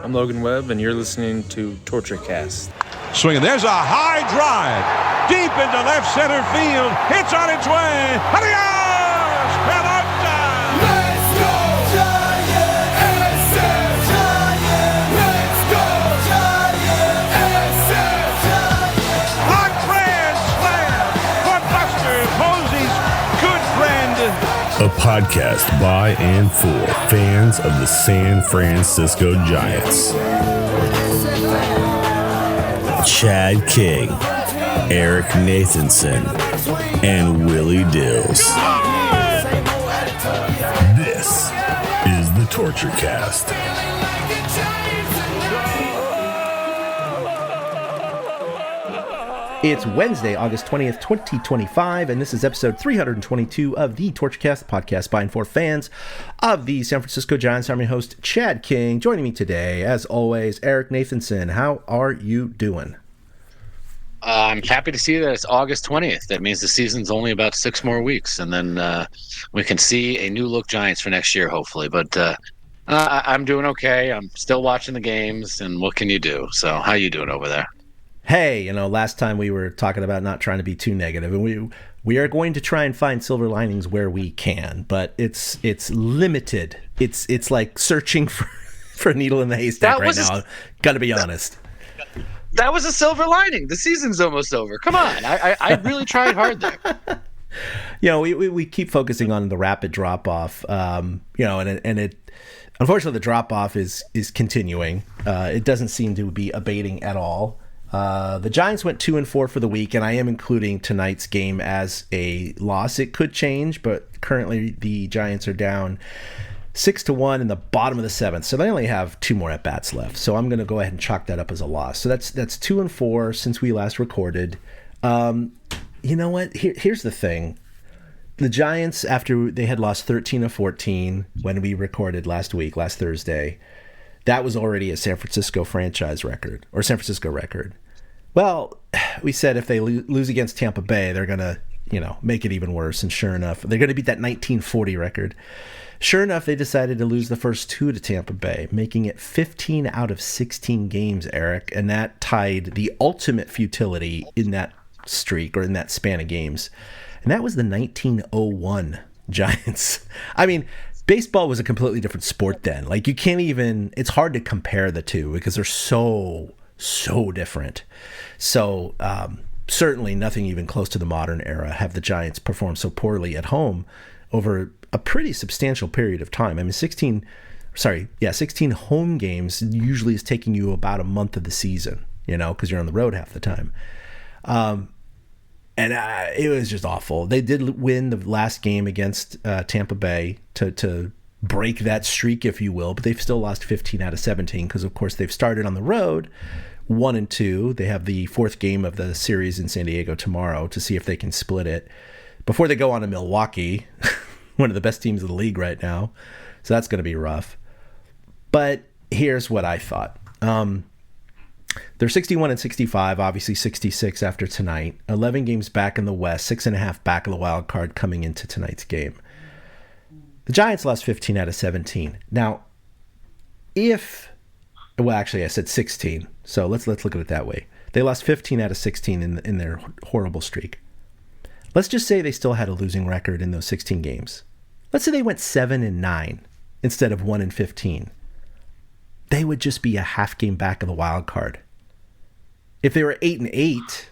I'm Logan Webb, and you're listening to TortureCast. Swinging. There's a high drive. Deep into left center field. It's on its way. Adios! Pelota! Let's go Giants! SF Giants! Let's go Giants! SF Giants! A grand slam for Buster Posey's good friend. A podcast by and for fans of the San Francisco Giants. Chad King, Eric Nathanson, and Willie Dills. This is the TortureCast. It's Wednesday, August 20th, 2025, and this is episode 322 of the TortureCast, podcast by and for fans of the San Francisco Giants. I'm your host, Chad King. Joining me today, as always, Eric Nathanson. How are you doing? I'm happy to see that it's August 20th. That means the season's only about 6 more weeks, and then we can see a new-look Giants for next year, hopefully. But I'm doing okay. I'm still watching the games, and what can you do? So how you doing over there? Hey, last time we were talking about not trying to be too negative, and we are going to try and find silver linings where we can, but it's limited. It's like searching for a needle in the haystack right now. Gotta be honest. That was a silver lining. The season's almost over. Come on. I really tried hard there. We keep focusing on the rapid drop-off, and it unfortunately, the drop-off is continuing. It doesn't seem to be abating at all. The Giants went 2-4 for the week, and I am including tonight's game as a loss. It could change, but currently the Giants are down 6-1 in the bottom of the 7th, so they only have 2 more at-bats left. So I'm going to go ahead and chalk that up as a loss. So that's 2-4 since we last recorded. You know what? Here's the thing. The Giants, after they had lost 13 of 14 when we recorded last Thursday, that was already a San Francisco franchise record, or San Francisco record. Well, we said if they lose against Tampa Bay, they're going to, make it even worse. And sure enough, they're going to beat that 1940 record. Sure enough, they decided to lose the first 2 to Tampa Bay, making it 15 out of 16 games, Eric. And that tied the ultimate futility in that streak, or in that span of games. And that was the 1901 Giants. I mean, baseball was a completely different sport then. Like, you can't even, it's hard to compare the two because they're so different. So certainly nothing even close to the modern era have the Giants performed so poorly at home over a pretty substantial period of time. I mean, 16 home games usually is taking you about a month of the season, because you're on the road half the time. And it was just awful. They did win the last game against Tampa Bay to break that streak, if you will, but they've still lost 15 out of 17 because, of course, they've started on the road 1-2. They have the 4th game of the series in San Diego tomorrow to see if they can split it before they go on to Milwaukee, one of the best teams in the league right now. So that's going to be rough. But here's what I thought. They're 61-65, obviously 66 after tonight. 11 games back in the West, 6.5 back of the wild card coming into tonight's game. The Giants lost 15 out of 17. Now, I said 16, so let's look at it that way. They lost 15 out of 16 in their horrible streak. Let's just say they still had a losing record in those 16 games. Let's say they went 7-9 instead of 1-15. They would just be a half game back of the wild card. If they were 8-8,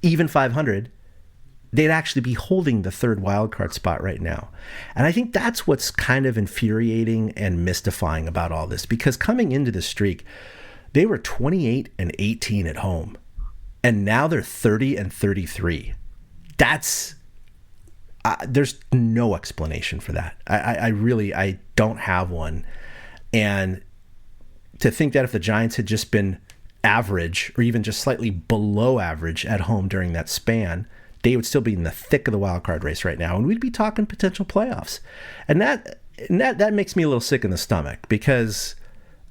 even 500, they'd actually be holding the 3rd wild card spot right now. And I think that's what's kind of infuriating and mystifying about all this, because coming into the streak, they were 28-18 at home, and now they're 30-33. That's there's no explanation for that. I don't have one. And to think that if the Giants had just been average or even just slightly below average at home during that span, they would still be in the thick of the wild card race right now, and we'd be talking potential playoffs. And that makes me a little sick in the stomach because,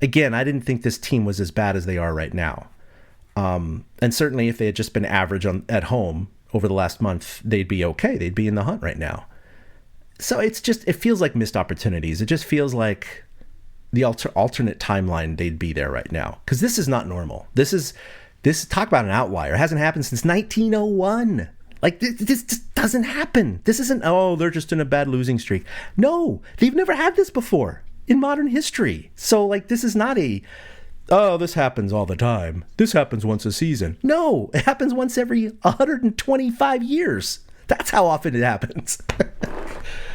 again, I didn't think this team was as bad as they are right now. And certainly if they had just been average at home over the last month, they'd be okay. They'd be in the hunt right now. So it feels like missed opportunities. It just feels like the alternate timeline, they'd be there right now, because this is not normal. This talk about an outlier. It hasn't happened since 1901. Like, this just doesn't happen. This isn't, oh, they're just in a bad losing streak. No, they've never had this before in modern history. So, like, this is not oh, this happens all the time. This happens once a season. No, it happens once every 125 years. That's how often it happens.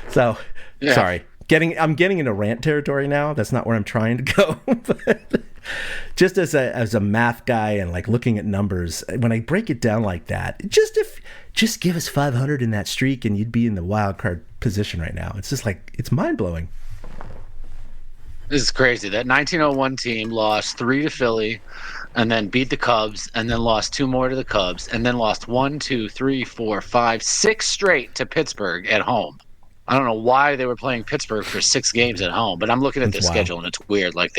So, yeah. Sorry. I'm getting into rant territory now. That's not where I'm trying to go. But just as a math guy and like looking at numbers, when I break it down like that, just give us 500 in that streak and you'd be in the wild card position right now. It's just like, it's mind blowing. This is crazy. That 1901 team lost 3 to Philly and then beat the Cubs and then lost 2 more to the Cubs and then lost 1, 2, 3, 4, 5, 6 straight to Pittsburgh at home. I don't know why they were playing Pittsburgh for 6 games at home, but I'm looking at the schedule and it's weird. Like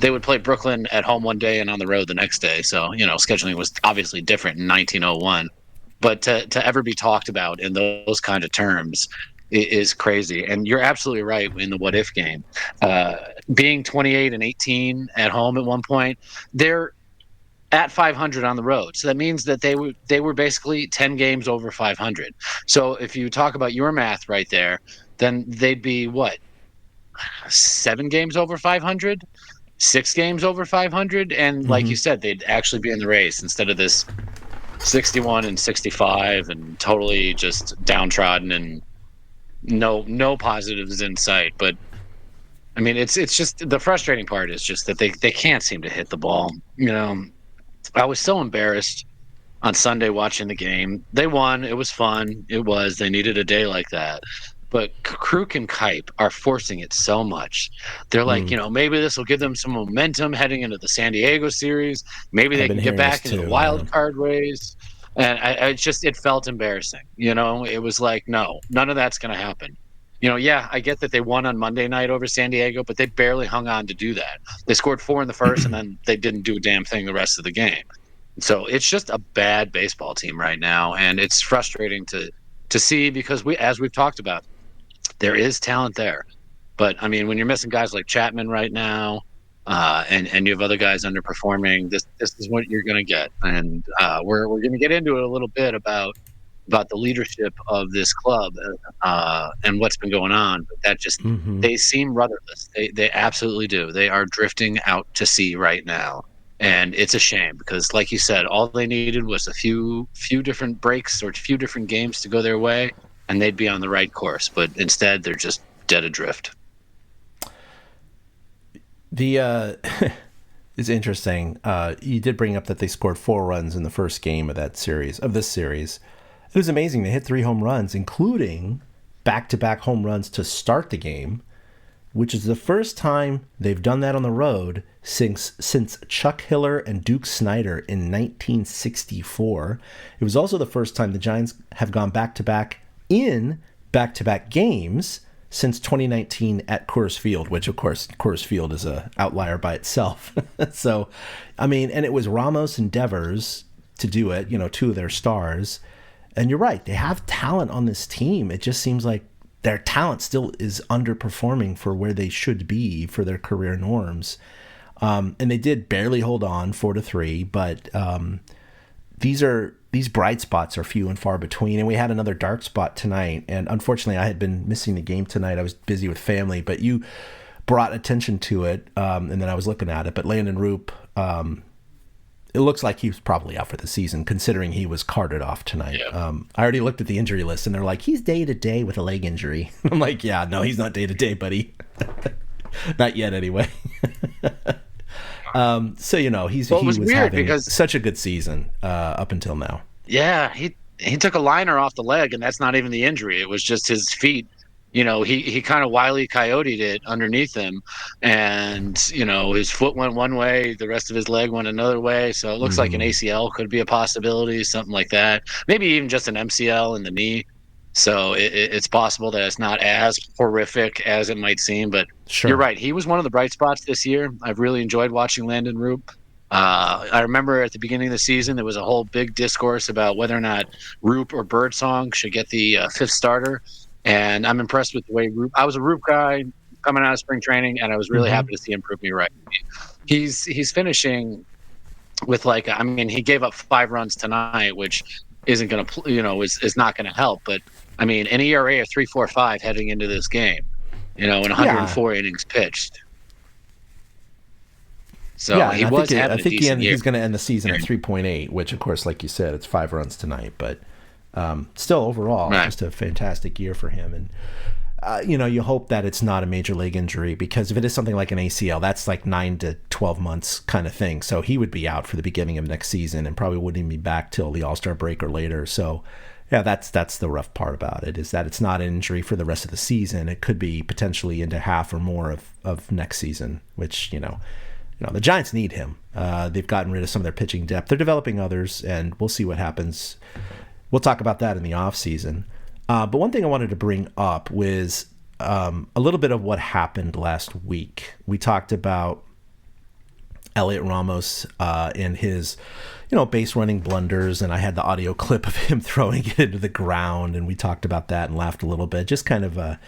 they would play Brooklyn at home one day and on the road the next day. So, scheduling was obviously different in 1901. But to ever be talked about in those kind of terms is crazy. And you're absolutely right in the what if game. Being 28-18 at home at one point, they're at 500 on the road. So that means that they were basically 10 games over 500. So if you talk about your math right there, then they'd be what? 7 games over 500? 6 games over 500? And like you said, they'd actually be in the race instead of this 61-65 and totally just downtrodden and no positives in sight. But I mean, it's just the frustrating part is just that they can't seem to hit the ball. I was so embarrassed on Sunday watching the game. They won. It was fun. They needed a day like that. But Kruk and Kipe are forcing it so much. They're like, maybe this will give them some momentum heading into the San Diego series. Maybe they can get back into the wild card race. And it felt embarrassing. It was like, no, none of that's going to happen. I get that they won on Monday night over San Diego, but they barely hung on to do that. They scored 4 in the first, and then they didn't do a damn thing the rest of the game. So it's just a bad baseball team right now, and it's frustrating to see because as we've talked about, there is talent there. But, I mean, when you're missing guys like Chapman right now, and you have other guys underperforming, this is what you're going to get. And we're going to get into it a little bit about the leadership of this club and what's been going on. But that just, they seem rudderless. They absolutely do. They are drifting out to sea right now. And it's a shame because, like you said, all they needed was a few different breaks or a few different games to go their way, and they'd be on the right course. But instead, they're just dead adrift. It's interesting. You did bring up that they scored 4 runs in the first game of this series. It was amazing. They hit 3 home runs, including back-to-back home runs to start the game, which is the first time they've done that on the road since Chuck Hiller and Duke Snider in 1964. It was also the first time the Giants have gone back-to-back in back-to-back games since 2019 at Coors Field, which, of course, Coors Field is an outlier by itself. So, I mean, and it was Ramos and Devers to do it, 2 of their stars. And you're right, they have talent on this team. It just seems like their talent still is underperforming for where they should be for their career norms. And they did barely hold on 4-3, but these bright spots are few and far between. And we had another dark spot tonight. And unfortunately, I had been missing the game tonight. I was busy with family, but you brought attention to it. And then I was looking at it. But Landon Roop, it looks like he was probably out for the season, considering he was carted off tonight. Yeah. I already looked at the injury list, and they're like, he's day-to-day with a leg injury. I'm like, yeah, no, he's not day-to-day, buddy. Not yet, anyway. So, he was having such a good season up until now. Yeah, he took a liner off the leg, and that's not even the injury. It was just his feet. He kind of Wile E. Coyote'd it underneath him, and, his foot went one way, the rest of his leg went another way. So it looks like an ACL could be a possibility, something like that. Maybe even just an MCL in the knee. So it's possible that it's not as horrific as it might seem, but You're right. He was one of the bright spots this year. I've really enjoyed watching Landon Roop. I remember at the beginning of the season, there was a whole big discourse about whether or not Roop or Birdsong should get the 5th starter. And I'm impressed with the way Roop. I was a Roop guy coming out of spring training, and I was really happy to see him prove me right. He's finishing with he gave up 5 runs tonight, which isn't going to, is not going to help. But I mean, an ERA of 3.45 heading into this game, in 104 innings pitched. So yeah, he I was think, having I think a decent year. he's going to end the season at 3.8, which of course, like you said, it's 5 runs tonight, but still overall, just a fantastic year for him. And you hope that it's not a major league injury, because if it is something like an ACL, that's like 9 to 12 months kind of thing. So he would be out for the beginning of next season and probably wouldn't even be back till the All-Star break or later. So yeah, that's the rough part about it, is that it's not an injury for the rest of the season. It could be potentially into half or more of next season, which, the Giants need him. They've gotten rid of some of their pitching depth. They're developing others, and we'll see what happens. We'll talk about that in the offseason. But one thing I wanted to bring up was a little bit of what happened last week. We talked about Heliot Ramos and his, base running blunders, and I had the audio clip of him throwing it into the ground, and we talked about that and laughed a little bit. Just kind of a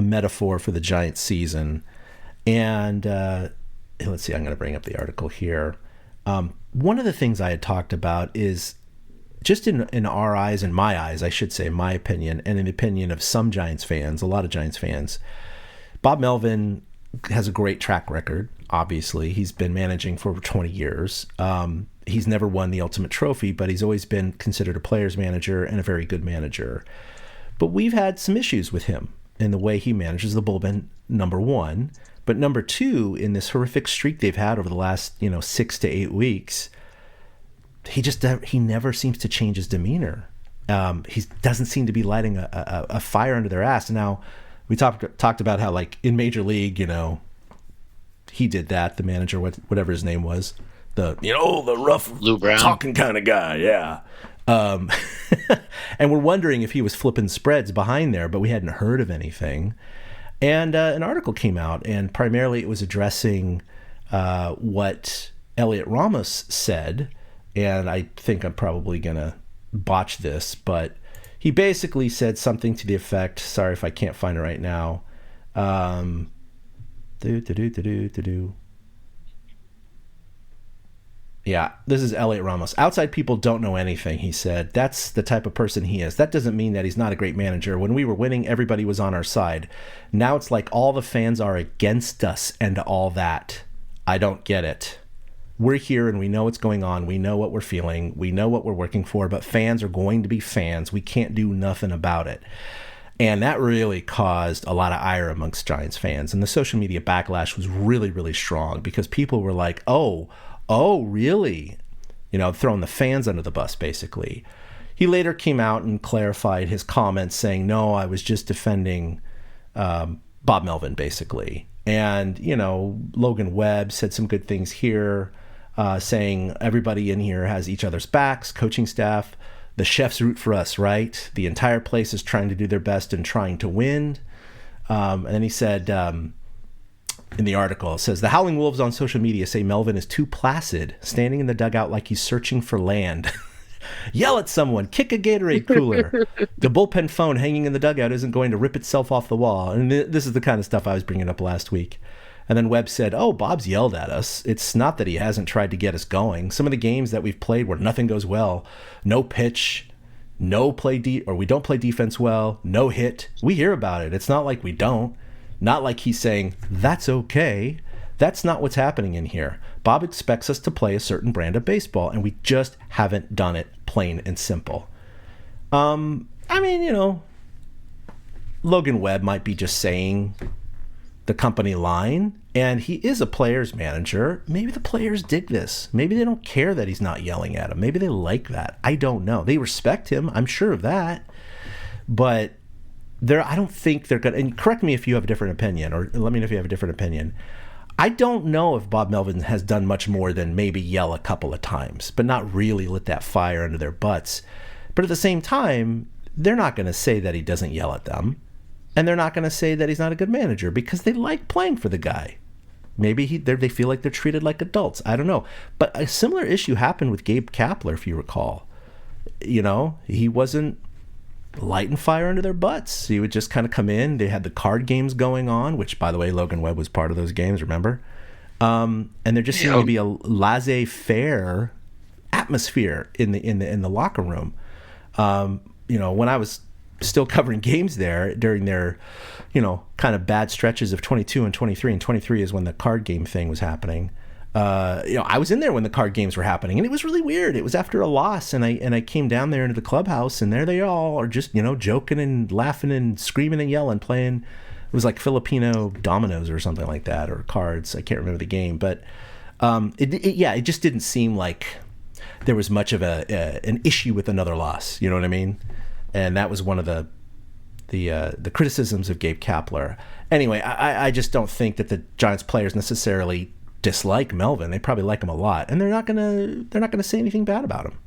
metaphor for the Giants season. And let's see, I'm going to bring up the article here. One of the things I had talked about is, just in our eyes, in my eyes, I should say, my opinion, and in the opinion of some Giants fans, a lot of Giants fans, Bob Melvin has a great track record, obviously. He's been managing for over 20 years. He's never won the ultimate trophy, but he's always been considered a player's manager and a very good manager. But we've had some issues with him in the way he manages the bullpen, number one. But number two, in this horrific streak they've had over the last 6 to 8 weeks, he never seems to change his demeanor. He doesn't seem to be lighting a fire under their ass. Now, we talked about how, like, in Major League, he did that. The manager, whatever his name was, the rough Lou Brown talking kind of guy, yeah. And we're wondering if he was flipping spreads behind there, but we hadn't heard of anything. And an article came out, and primarily it was addressing what Heliot Ramos said. And I think I'm probably going to botch this, but he basically said something to the effect, sorry if I can't find it right now. Yeah, this is Heliot Ramos. Outside people don't know anything, he said. That's the type of person he is. That doesn't mean that he's not a great manager. When we were winning, everybody was on our side. Now it's like all the fans are against us and all that. I don't get it. We're here and we know what's going on. We know what we're feeling. We know what we're working for, but fans are going to be fans. We can't do nothing about it. And that really caused a lot of ire amongst Giants fans. And the social media backlash was really, really strong, because people were like, oh, really? Throwing the fans under the bus, basically. He later came out and clarified his comments, saying, no, I was just defending Bob Melvin, basically. And, Logan Webb said some good things here. Saying everybody in here has each other's backs, coaching staff. The chefs root for us, right? The entire place is trying to do their best and trying to win. And then he said, in the article, it says, the Howling Wolves on social media say Melvin is too placid, standing in the dugout like he's searching for land. Yell at someone, kick a Gatorade cooler. The bullpen phone hanging in the dugout isn't going to rip itself off the wall. And this is the kind of stuff I was bringing up last week. And then Webb said, oh, Bob's yelled at us. It's not that he hasn't tried to get us going. Some of the games that we've played where nothing goes well, no pitch, or we don't play defense well, no hit. We hear about it. It's not like we don't. Not like he's saying, that's okay. That's not what's happening in here. Bob expects us to play a certain brand of baseball, and we just haven't done it, plain and simple. Logan Webb might be just saying the company line, and he is a player's manager. Maybe the players dig this. Maybe they don't care that he's not yelling at them. Maybe they like that. I don't know. They respect him. I'm sure of that. But I don't think they're going to, and correct me if you have a different opinion, or let me know if you have a different opinion. I don't know if Bob Melvin has done much more than maybe yell a couple of times, but not really lit that fire under their butts. But at the same time, they're not going to say that he doesn't yell at them. And they're not going to say that he's not a good manager, because they like playing for the guy. Maybe they feel like they're treated like adults. I don't know. But a similar issue happened with Gabe Kapler, if you recall. He wasn't lighting fire under their butts. He would just kind of come in. They had the card games going on, which, by the way, Logan Webb was part of those games, remember? And there just seemed to be a laissez-faire atmosphere in the locker room. When I was still covering games there during their, kind of bad stretches of 22 and 23, and 23 is when the card game thing was happening. I was in there when the card games were happening, and it was really weird. It was after a loss, and I came down there into the clubhouse, and there they all are just, joking and laughing and screaming and yelling, playing. It was like Filipino dominoes or something like that, or cards. I can't remember the game, but it just didn't seem like there was much of an issue with another loss. You know what I mean? And that was one of the criticisms of Gabe Kapler. Anyway, I just don't think that the Giants players necessarily dislike Melvin. They probably like him a lot, and they're not gonna say anything bad about him.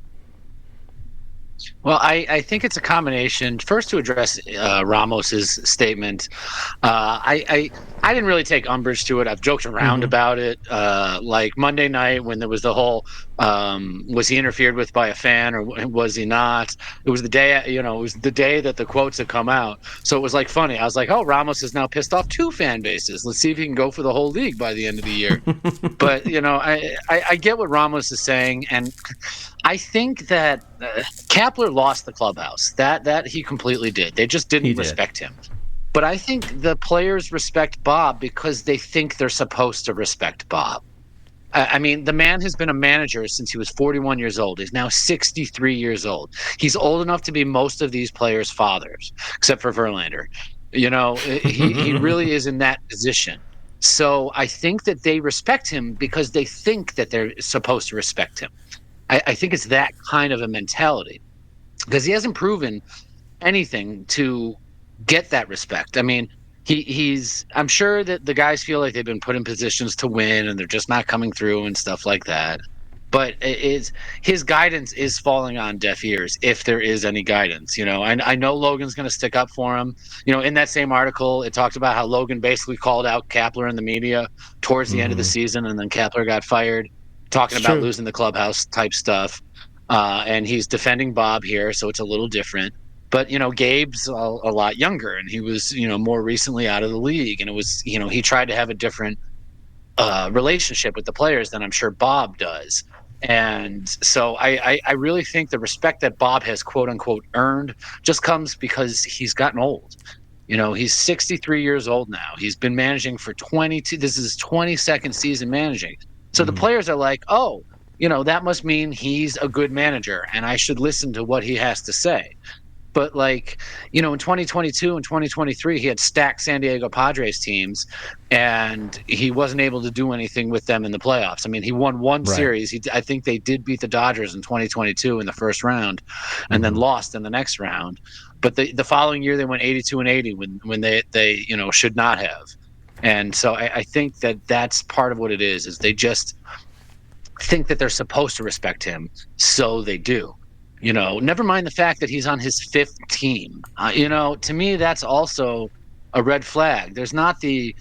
Well, I think it's a combination. First, to address Ramos's statement, I didn't really take umbrage to it. I've joked around about it. Like Monday night when there was the whole, was he interfered with by a fan or was he not? It was the day, it was the day that the quotes had come out. So it was like funny. I was like, oh, Ramos is now pissed off 2 fan bases. Let's see if he can go for the whole league by the end of the year. But, I get what Ramos is saying, and I think that Kapler lost the clubhouse. That he completely did. They just didn't respect him. But I think the players respect Bob because they think they're supposed to respect Bob. I mean, the man has been a manager since he was 41 years old. He's now 63 years old. He's old enough to be most of these players' fathers, except for Verlander. He really is in that position. So I think that they respect him because they think that they're supposed to respect him. I think it's that kind of a mentality because he hasn't proven anything to get that respect. I mean, I'm sure that the guys feel like they've been put in positions to win and they're just not coming through and stuff like that. But his guidance is falling on deaf ears, if there is any guidance. I know Logan's going to stick up for him. In that same article, it talked about how Logan basically called out Kapler in the media towards the end of the season, and then Kapler got fired, talking about losing the clubhouse type stuff. And he's defending Bob here, so it's a little different. But, Gabe's a lot younger, and he was, more recently out of the league. And it was, he tried to have a different relationship with the players than I'm sure Bob does. And so I really think the respect that Bob has, quote unquote, earned just comes because he's gotten old. He's 63 years old now. He's been managing for 22. This is his 22nd season managing. So the players are like, oh, that must mean he's a good manager and I should listen to what he has to say. But in 2022 and 2023, he had stacked San Diego Padres teams and he wasn't able to do anything with them in the playoffs. I mean, he won one series. I think they did beat the Dodgers in 2022 in the first round and then lost in the next round. But the following year, they went 82-80 when they should not have. And so I think that that's part of what it is they just think that they're supposed to respect him. So they do. Never mind the fact that he's on his 5th team. To me, that's also a red flag. There's not the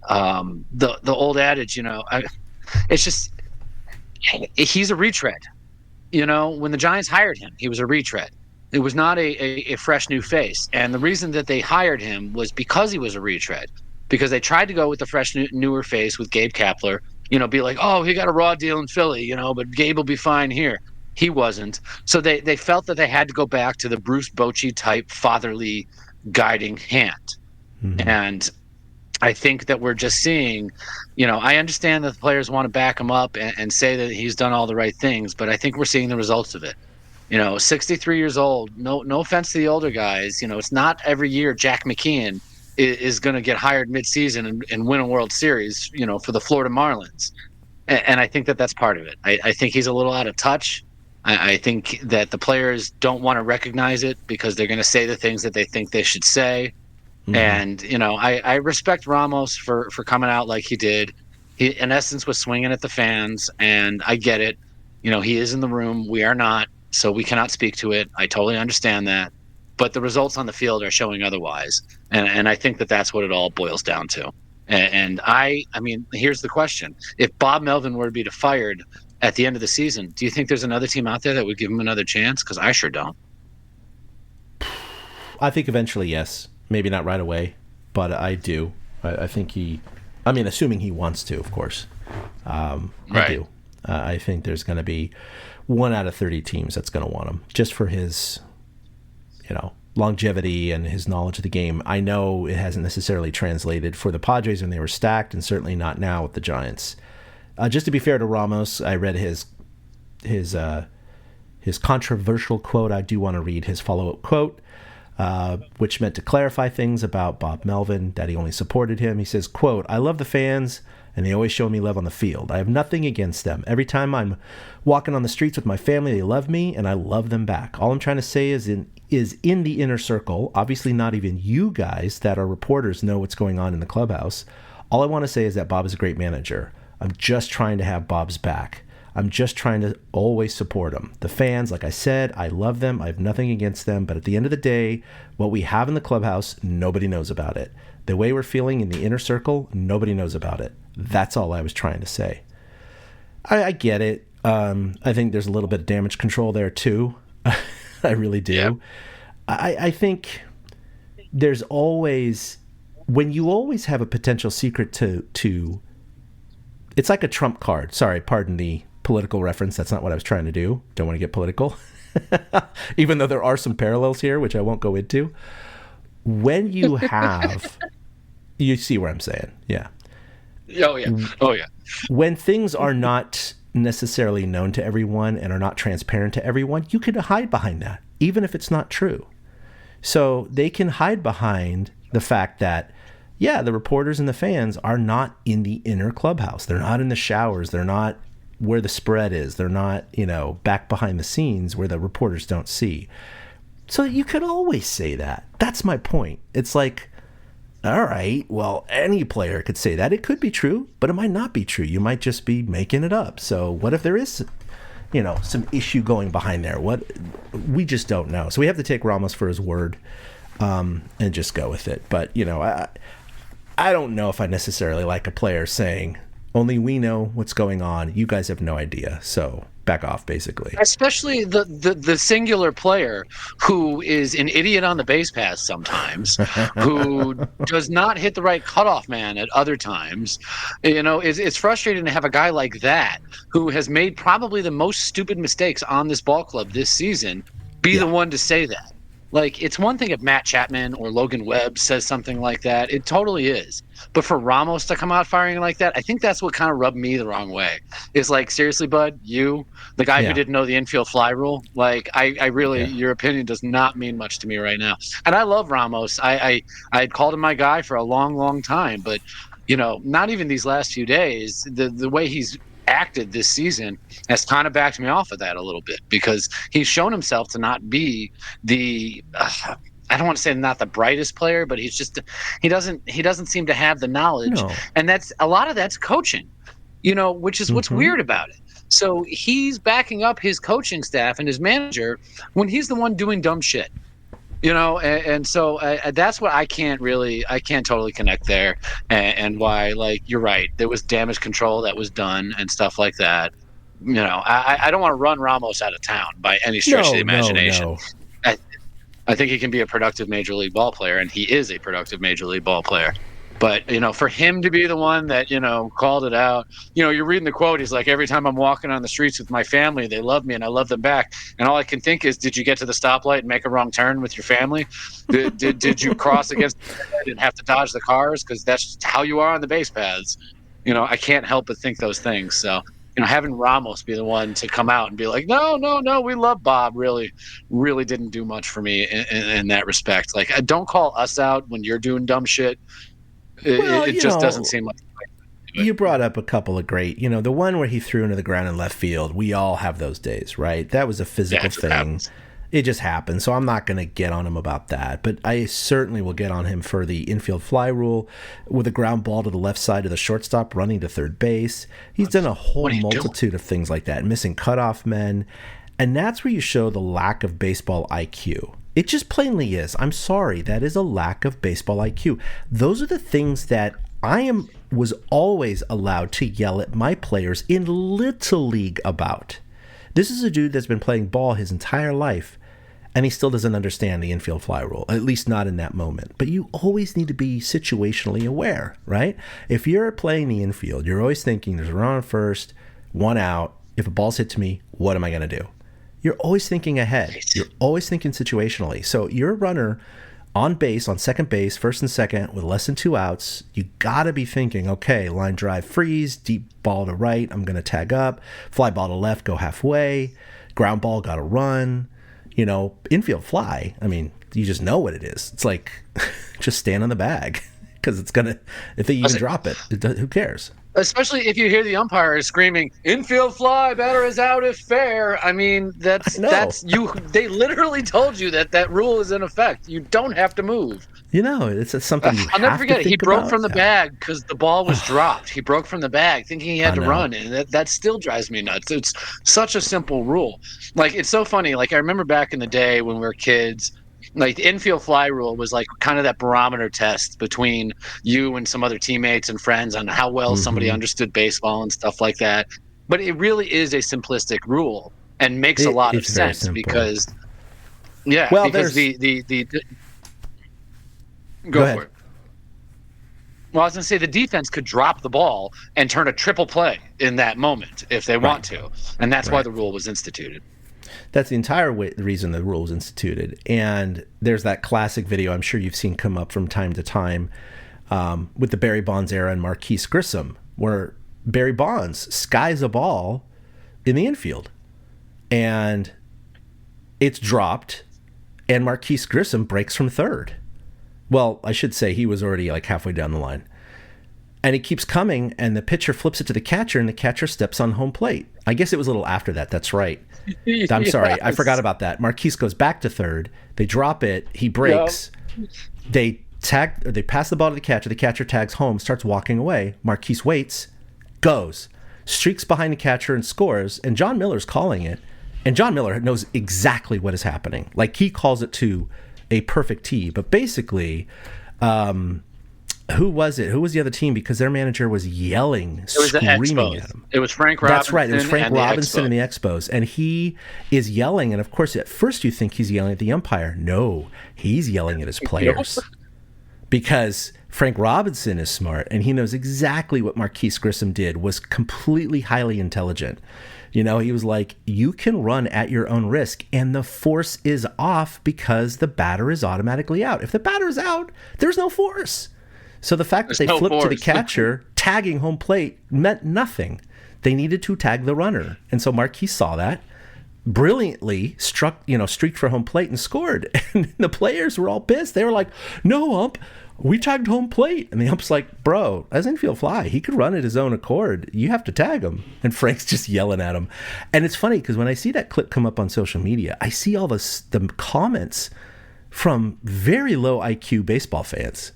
old adage, it's just he's a retread. When the Giants hired him, he was a retread. It was not a fresh new face. And the reason that they hired him was because he was a retread, because they tried to go with the fresh newer face with Gabe Kapler, be like, oh, he got a raw deal in Philly, but Gabe will be fine here. He wasn't. So they felt that they had to go back to the Bruce Bochy type fatherly guiding hand. And I think that we're just seeing, I understand that the players want to back him up and say that he's done all the right things, but I think we're seeing the results of it. 63 years old, no offense to the older guys, it's not every year Jack McKeon is going to get hired midseason and win a World Series, for the Florida Marlins. And I think that that's part of it. I think he's a little out of touch. I think that the players don't want to recognize it because they're going to say the things that they think they should say. And, I respect Ramos for coming out like he did. He, in essence, was swinging at the fans, and I get it. He is in the room. We are not, so we cannot speak to it. I totally understand that. But the results on the field are showing otherwise. And I think that that's what it all boils down to. And I mean, here's the question. If Bob Melvin were to be fired at the end of the season, do you think there's another team out there that would give him another chance? Because I sure don't. I think eventually, yes. Maybe not right away, but I do. I think assuming he wants to, of course. I do. I think there's going to be 1 out of 30 teams that's going to want him, just for his, longevity and his knowledge of the game. I know it hasn't necessarily translated for the Padres when they were stacked, and certainly not now with the Giants. Just to be fair to Ramos, I read his controversial quote. I do want to read his follow-up quote, which meant to clarify things about Bob Melvin, that he only supported him. He says, quote, "I love the fans, and they always show me love on the field. I have nothing against them. Every time I'm walking on the streets with my family, they love me, and I love them back. All I'm trying to say is in the inner circle, obviously not even you guys that are reporters know what's going on in the clubhouse. All I want to say is that Bob is a great manager. I'm just trying to have Bob's back. I'm just trying to always support him. The fans, like I said, I love them. I have nothing against them. But at the end of the day, what we have in the clubhouse, nobody knows about it. The way we're feeling in the inner circle, nobody knows about it. That's all I was trying to say." I get it. I think there's a little bit of damage control there too. I really do. Yep. I think there's always, when you always have a potential secret to it's like a trump card. Sorry, pardon the political reference. That's not what I was trying to do. Don't want to get political. Even though there are some parallels here, which I won't go into. When you have, you see where I'm saying. Yeah. Oh, yeah. Oh, yeah. When things are not necessarily known to everyone and are not transparent to everyone, you can hide behind that, even if it's not true. So they can hide behind the fact that, yeah, the reporters and the fans are not in the inner clubhouse. They're not in the showers. They're not where the spread is. They're not, back behind the scenes where the reporters don't see. So you could always say that. That's my point. It's like, all right, well, any player could say that. It could be true, but it might not be true. You might just be making it up. So what if there is, some issue going behind there? We just don't know. So we have to take Ramos for his word and just go with it. But, I don't know if I necessarily like a player saying, only we know what's going on. You guys have no idea. So back off, basically. Especially the singular player who is an idiot on the base pass sometimes, who does not hit the right cutoff man at other times. It's frustrating to have a guy like that who has made probably the most stupid mistakes on this ball club this season be the one to say that. Like, it's one thing if Matt Chapman or Logan Webb says something like that. It totally is. But for Ramos to come out firing like that, I think that's what kind of rubbed me the wrong way. Is like, seriously, bud, you, the guy who didn't know the infield fly rule, like, I really, your opinion does not mean much to me right now. And I love Ramos. I had called him my guy for a long, long time. But, not even these last few days, the way he's acted this season has kind of backed me off of that a little bit, because he's shown himself to not be the I don't want to say not the brightest player, but he doesn't seem to have the knowledge. No. And that's a lot of that's coaching, which is what's weird about it. So he's backing up his coaching staff and his manager when he's the one doing dumb shit. And so that's what I can't totally connect there, and why, like, you're right, there was damage control that was done and stuff like that. I don't want to run Ramos out of town by any stretch of the imagination. No. I think he can be a productive major league ball player, and he is a productive major league ball player. But, for him to be the one that, called it out, you're reading the quote. He's like, every time I'm walking on the streets with my family, they love me and I love them back. And all I can think is, did you get to the stoplight and make a wrong turn with your family? Did you cross against the road and have to dodge the cars? Because that's just how you are on the base paths. I can't help but think those things. So, having Ramos be the one to come out and be like, no, we love Bob, really didn't do much for me in that respect. Like, don't call us out when you're doing dumb shit. It just doesn't seem like. You brought up a couple of great, the one where he threw into the ground in left field. We all have those days, right? That was a physical thing. Happens. It just happened. So I'm not going to get on him about that. But I certainly will get on him for the infield fly rule with a ground ball to the left side of the shortstop running to third base. He's done a whole multitude of things like that, missing cutoff men. And that's where you show the lack of baseball IQ. It just plainly is. I'm sorry. That is a lack of baseball IQ. Those are the things that was always allowed to yell at my players in Little League about. This is a dude that's been playing ball his entire life, and he still doesn't understand the infield fly rule, at least not in that moment. But you always need to be situationally aware, right? If you're playing the infield, you're always thinking there's a run on first, one out. If a ball's hit to me, what am I going to do? You're always thinking ahead. You're always thinking situationally. So you're a runner on base, on second base, first and second, with less than 2 outs. You got to be thinking, okay, line drive freeze, deep ball to right, I'm going to tag up, fly ball to left, go halfway, ground ball, got to run. Infield fly, I mean, you just know what it is. It's like, just stand on the bag, because it's going to, if they even drop it, who cares? Especially if you hear the umpire screaming, infield fly, batter is out if fair. I mean, that's you. They literally told you that rule is in effect. You don't have to move. It's something you I'll never have forget to it. He think broke about. from the bag because the ball was dropped. He broke from the bag thinking he had to run, and that still drives me nuts. It's such a simple rule. Like, it's so funny. Like, I remember back in the day when we were kids, like, the infield fly rule was like kind of that barometer test between you and some other teammates and friends on how well somebody understood baseball and stuff like that. But it really is a simplistic rule and makes a lot of sense because, because the go for it. Well, I was going to say the defense could drop the ball and turn a triple play in that moment if they want to, and that's why the rule was instituted. That's the entire reason the rule was instituted. And there's that classic video I'm sure you've seen come up from time to time with the Barry Bonds era and Marquise Grissom, where Barry Bonds skies a ball in the infield and it's dropped, and Marquise Grissom breaks from third. Well, I should say he was already like halfway down the line. And he keeps coming, and the pitcher flips it to the catcher, and the catcher steps on home plate. I guess it was a little after that. That's right. I'm sorry. I forgot about that. Marquise goes back to third. They drop it. He breaks. Yep. They pass the ball to the catcher. The catcher tags home, starts walking away. Marquise waits, goes, streaks behind the catcher and scores. And John Miller's calling it. And John Miller knows exactly what is happening. Like, he calls it to a perfect tee. But basically, who was it? Who was the other team? Because their manager was yelling, screaming at him. It was Frank Robinson. That's right. It was Frank Robinson and the Expos. And he is yelling. And, of course, at first you think he's yelling at the umpire. No, he's yelling at his players. Because Frank Robinson is smart, and he knows exactly what Marquise Grissom did was completely highly intelligent. He was like, you can run at your own risk, and the force is off because the batter is automatically out. If the batter is out, there's no force. So the fact that they flipped to the catcher, tagging home plate, meant nothing. They needed to tag the runner. And so Marquise saw that, brilliantly streaked for home plate and scored. And the players were all pissed. They were like, no, ump, we tagged home plate. And the ump's like, bro, that's infield fly. He could run at his own accord. You have to tag him. And Frank's just yelling at him. And it's funny because when I see that clip come up on social media, I see all the comments from very low IQ baseball fans.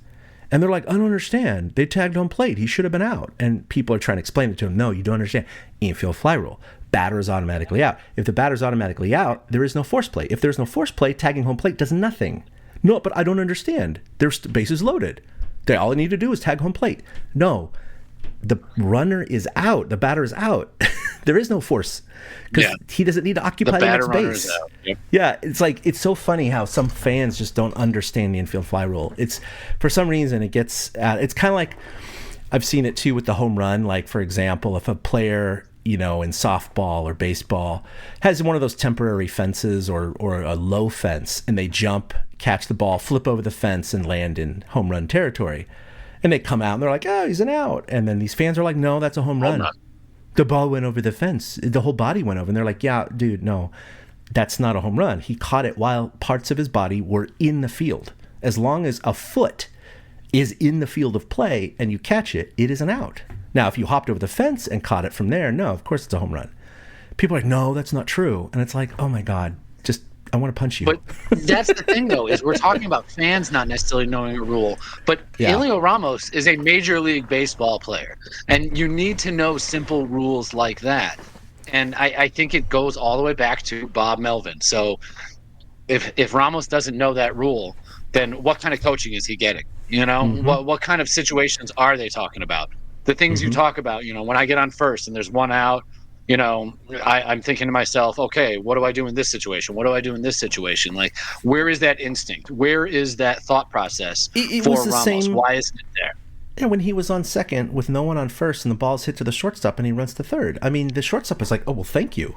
And they're like, I don't understand. They tagged home plate. He should have been out. And people are trying to explain it to him. No, you don't understand. Infield fly rule. Batter is automatically out. If the batter is automatically out, there is no force play. If there's no force play, tagging home plate does nothing. No, but I don't understand. There's bases loaded. All I need to do is tag home plate. No, the runner is out. The batter is out. There is no force because he doesn't need to occupy the next base. Yep. Yeah, it's so funny how some fans just don't understand the infield fly rule. It's for some reason it's kind of like I've seen it too with the home run. Like, for example, if a player in softball or baseball has one of those temporary fences or a low fence, and they jump, catch the ball, flip over the fence, and land in home run territory. And they come out and they're like, oh, he's an out. And then these fans are like, no, that's a home run. The ball went over the fence. The whole body went over. And they're like, yeah, dude, no, that's not a home run. He caught it while parts of his body were in the field. As long as a foot is in the field of play and you catch it, it is an out. Now, if you hopped over the fence and caught it from there, no, of course it's a home run. People are like, no, that's not true. And it's like, oh my God, I want to punch you. But that's the thing, though, is we're talking about fans not necessarily knowing a rule. But Heliot Ramos is a Major League Baseball player, and you need to know simple rules like that. And I think it goes all the way back to Bob Melvin. So if Ramos doesn't know that rule, then what kind of coaching is he getting? What kind of situations are they talking about? The things you talk about, when I get on first and there's one out, I'm thinking to myself, okay, what do I do in this situation? What do I do in this situation? Like, where is that instinct? Where is that thought process It for was the Ramos? same. Why isn't it there? Yeah, when he was on second with no one on first and the ball's hit to the shortstop and he runs to third. I mean, the shortstop is like, oh, well, thank you.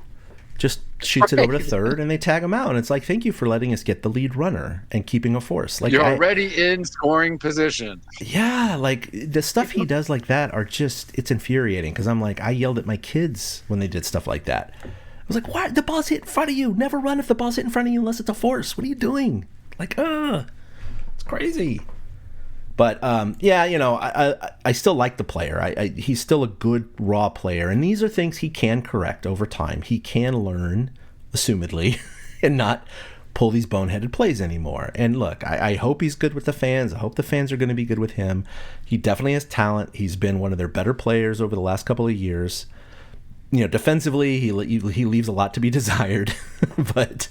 Just shoots it over to third and they tag him out. And it's like, thank you for letting us get the lead runner and keeping a force. Like, You're already in scoring position. Yeah, like the stuff he does like that are just, it's infuriating because I'm like, I yelled at my kids when they did stuff like that. I was like, why? The ball's hit in front of you. Never run if the ball's hit in front of you unless it's a force. What are you doing? Like, it's crazy. But I still like the player. He's still a good raw player, and these are things he can correct over time. He can learn, assumedly, and not pull these boneheaded plays anymore. And look, I hope he's good with the fans. I hope the fans are going to be good with him. He definitely has talent. He's been one of their better players over the last couple of years. Defensively, he leaves a lot to be desired, but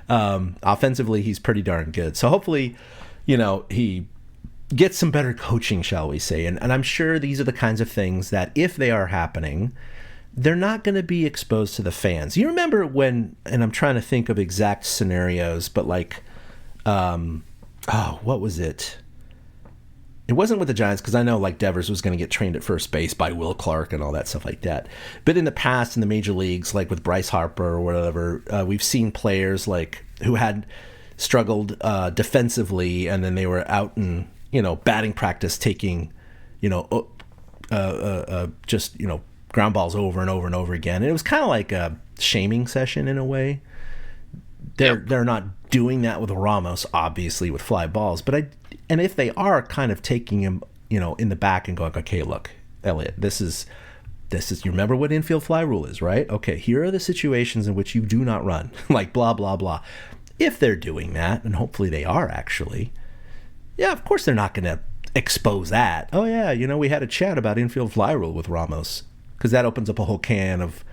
offensively, he's pretty darn good. So hopefully, he get some better coaching, shall we say. And I'm sure these are the kinds of things that, if they are happening, they're not going to be exposed to the fans. You remember when, and I'm trying to think of exact scenarios, but like, what was it? It wasn't with the Giants, because I know like Devers was going to get trained at first base by Will Clark and all that stuff like that. But in the past, in the major leagues, like with Bryce Harper or whatever, we've seen players like who had struggled defensively, and then they were out in batting practice taking, just, ground balls over and over and over again. And it was kind of like a shaming session in a way. They're not doing that with Ramos, obviously, with fly balls. But and if they are kind of taking him, in the back and going, okay, look, Heliot, this is, you remember what infield fly rule is, right? Okay, here are the situations in which you do not run, like blah, blah, blah. If they're doing that, and hopefully they are actually, yeah, of course they're not going to expose that. Oh, yeah, we had a chat about infield fly rule with Ramos, because that opens up a whole can of,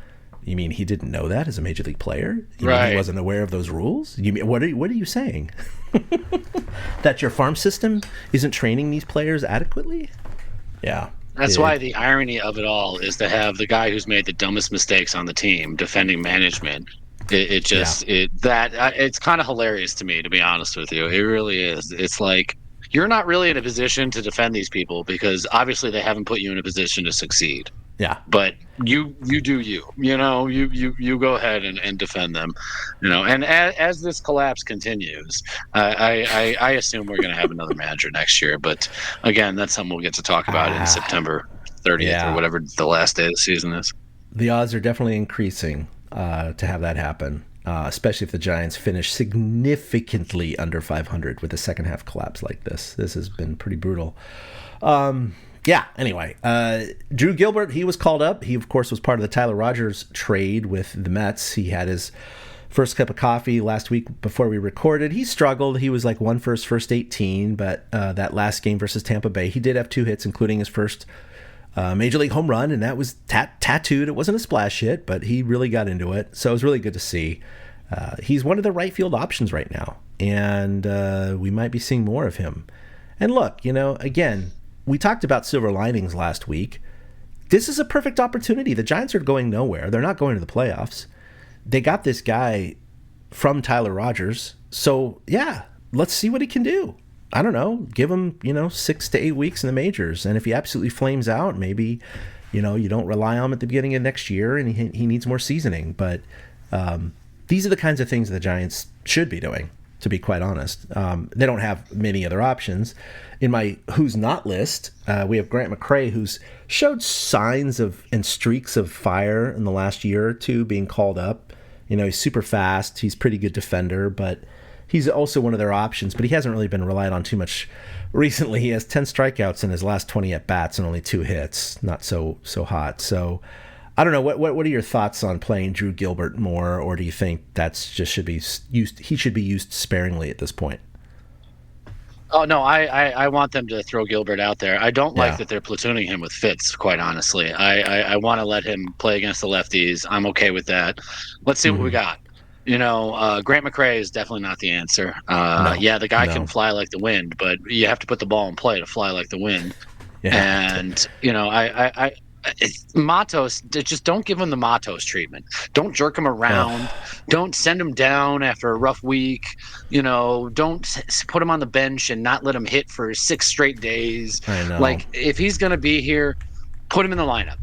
you mean he didn't know that as a major league player? You mean he wasn't aware of those rules? You mean, what are you saying? That your farm system isn't training these players adequately? Yeah. That's why the irony of it all is to have the guy who's made the dumbest mistakes on the team defending management. It's kind of hilarious to me, to be honest with you. It really is. It's like, you're not really in a position to defend these people because obviously they haven't put you in a position to succeed. Yeah. But you do you go ahead and defend them, and as this collapse continues, I assume we're going to have another manager next year. But again, that's something we'll get to talk about in September 30th or whatever the last day of the season is. The odds are definitely increasing to have that happen. Especially if the Giants finish significantly under 500 with a second half collapse like this. This has been pretty brutal. Anyway, Drew Gilbert, he was called up. He, of course, was part of the Tyler Rogers trade with the Mets. He had his first cup of coffee last week before we recorded. He struggled. He was like one for his first 18, but that last game versus Tampa Bay, he did have 2 hits, including his first Major League home run, and that was tattooed. It wasn't a splash hit, but he really got into it. So it was really good to see. He's one of the right field options right now, and we might be seeing more of him. And look, again, we talked about silver linings last week. This is a perfect opportunity. The Giants are going nowhere. They're not going to the playoffs. They got this guy from Tyler Rogers. So, yeah, let's see what he can do. I don't know, give him, 6 to 8 weeks in the majors. And if he absolutely flames out, maybe, you don't rely on him at the beginning of next year and he needs more seasoning. But these are the kinds of things the Giants should be doing, to be quite honest. They don't have many other options. In my who's not list, we have Grant McCray, who's showed signs of and streaks of fire in the last year or two being called up. He's super fast. He's a pretty good defender, but he's also one of their options, but he hasn't really been relied on too much recently. He has 10 strikeouts in his last 20 at-bats and only 2 hits. Not so hot. So I don't know. What are your thoughts on playing Drew Gilbert more, or do you think that's just should be used? He should be used sparingly at this point. Oh, no, I want them to throw Gilbert out there. I don't like that they're platooning him with Fitz, quite honestly. I want to let him play against the lefties. I'm okay with that. Let's see what we got. Grant McCray is definitely not the answer. The guy can fly like the wind, but you have to put the ball in play to fly like the wind. And, Matos, just don't give him the Matos treatment. Don't jerk him around. Don't send him down after a rough week. Don't put him on the bench and not let him hit for 6 straight days. I know. Like, if he's going to be here, put him in the lineup.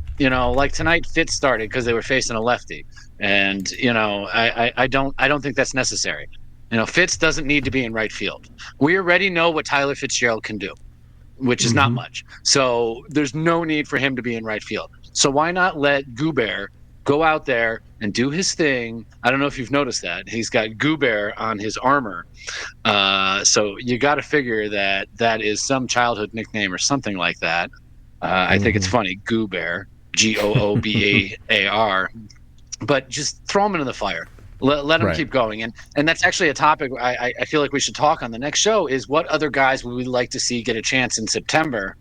Like tonight, Fitz started because they were facing a lefty, and I don't think that's necessary. Fitz doesn't need to be in right field. We already know what Tyler Fitzgerald can do, which is not much. So there's no need for him to be in right field. So why not let Goober go out there and do his thing? I don't know if you've noticed that. He's got Goober on his armor. So you got to figure that is some childhood nickname or something like that. I think it's funny, Goober, Goobar. But just throw him into the fire. Let him keep going. And that's actually a topic I feel like we should talk on the next show, is what other guys would we like to see get a chance in September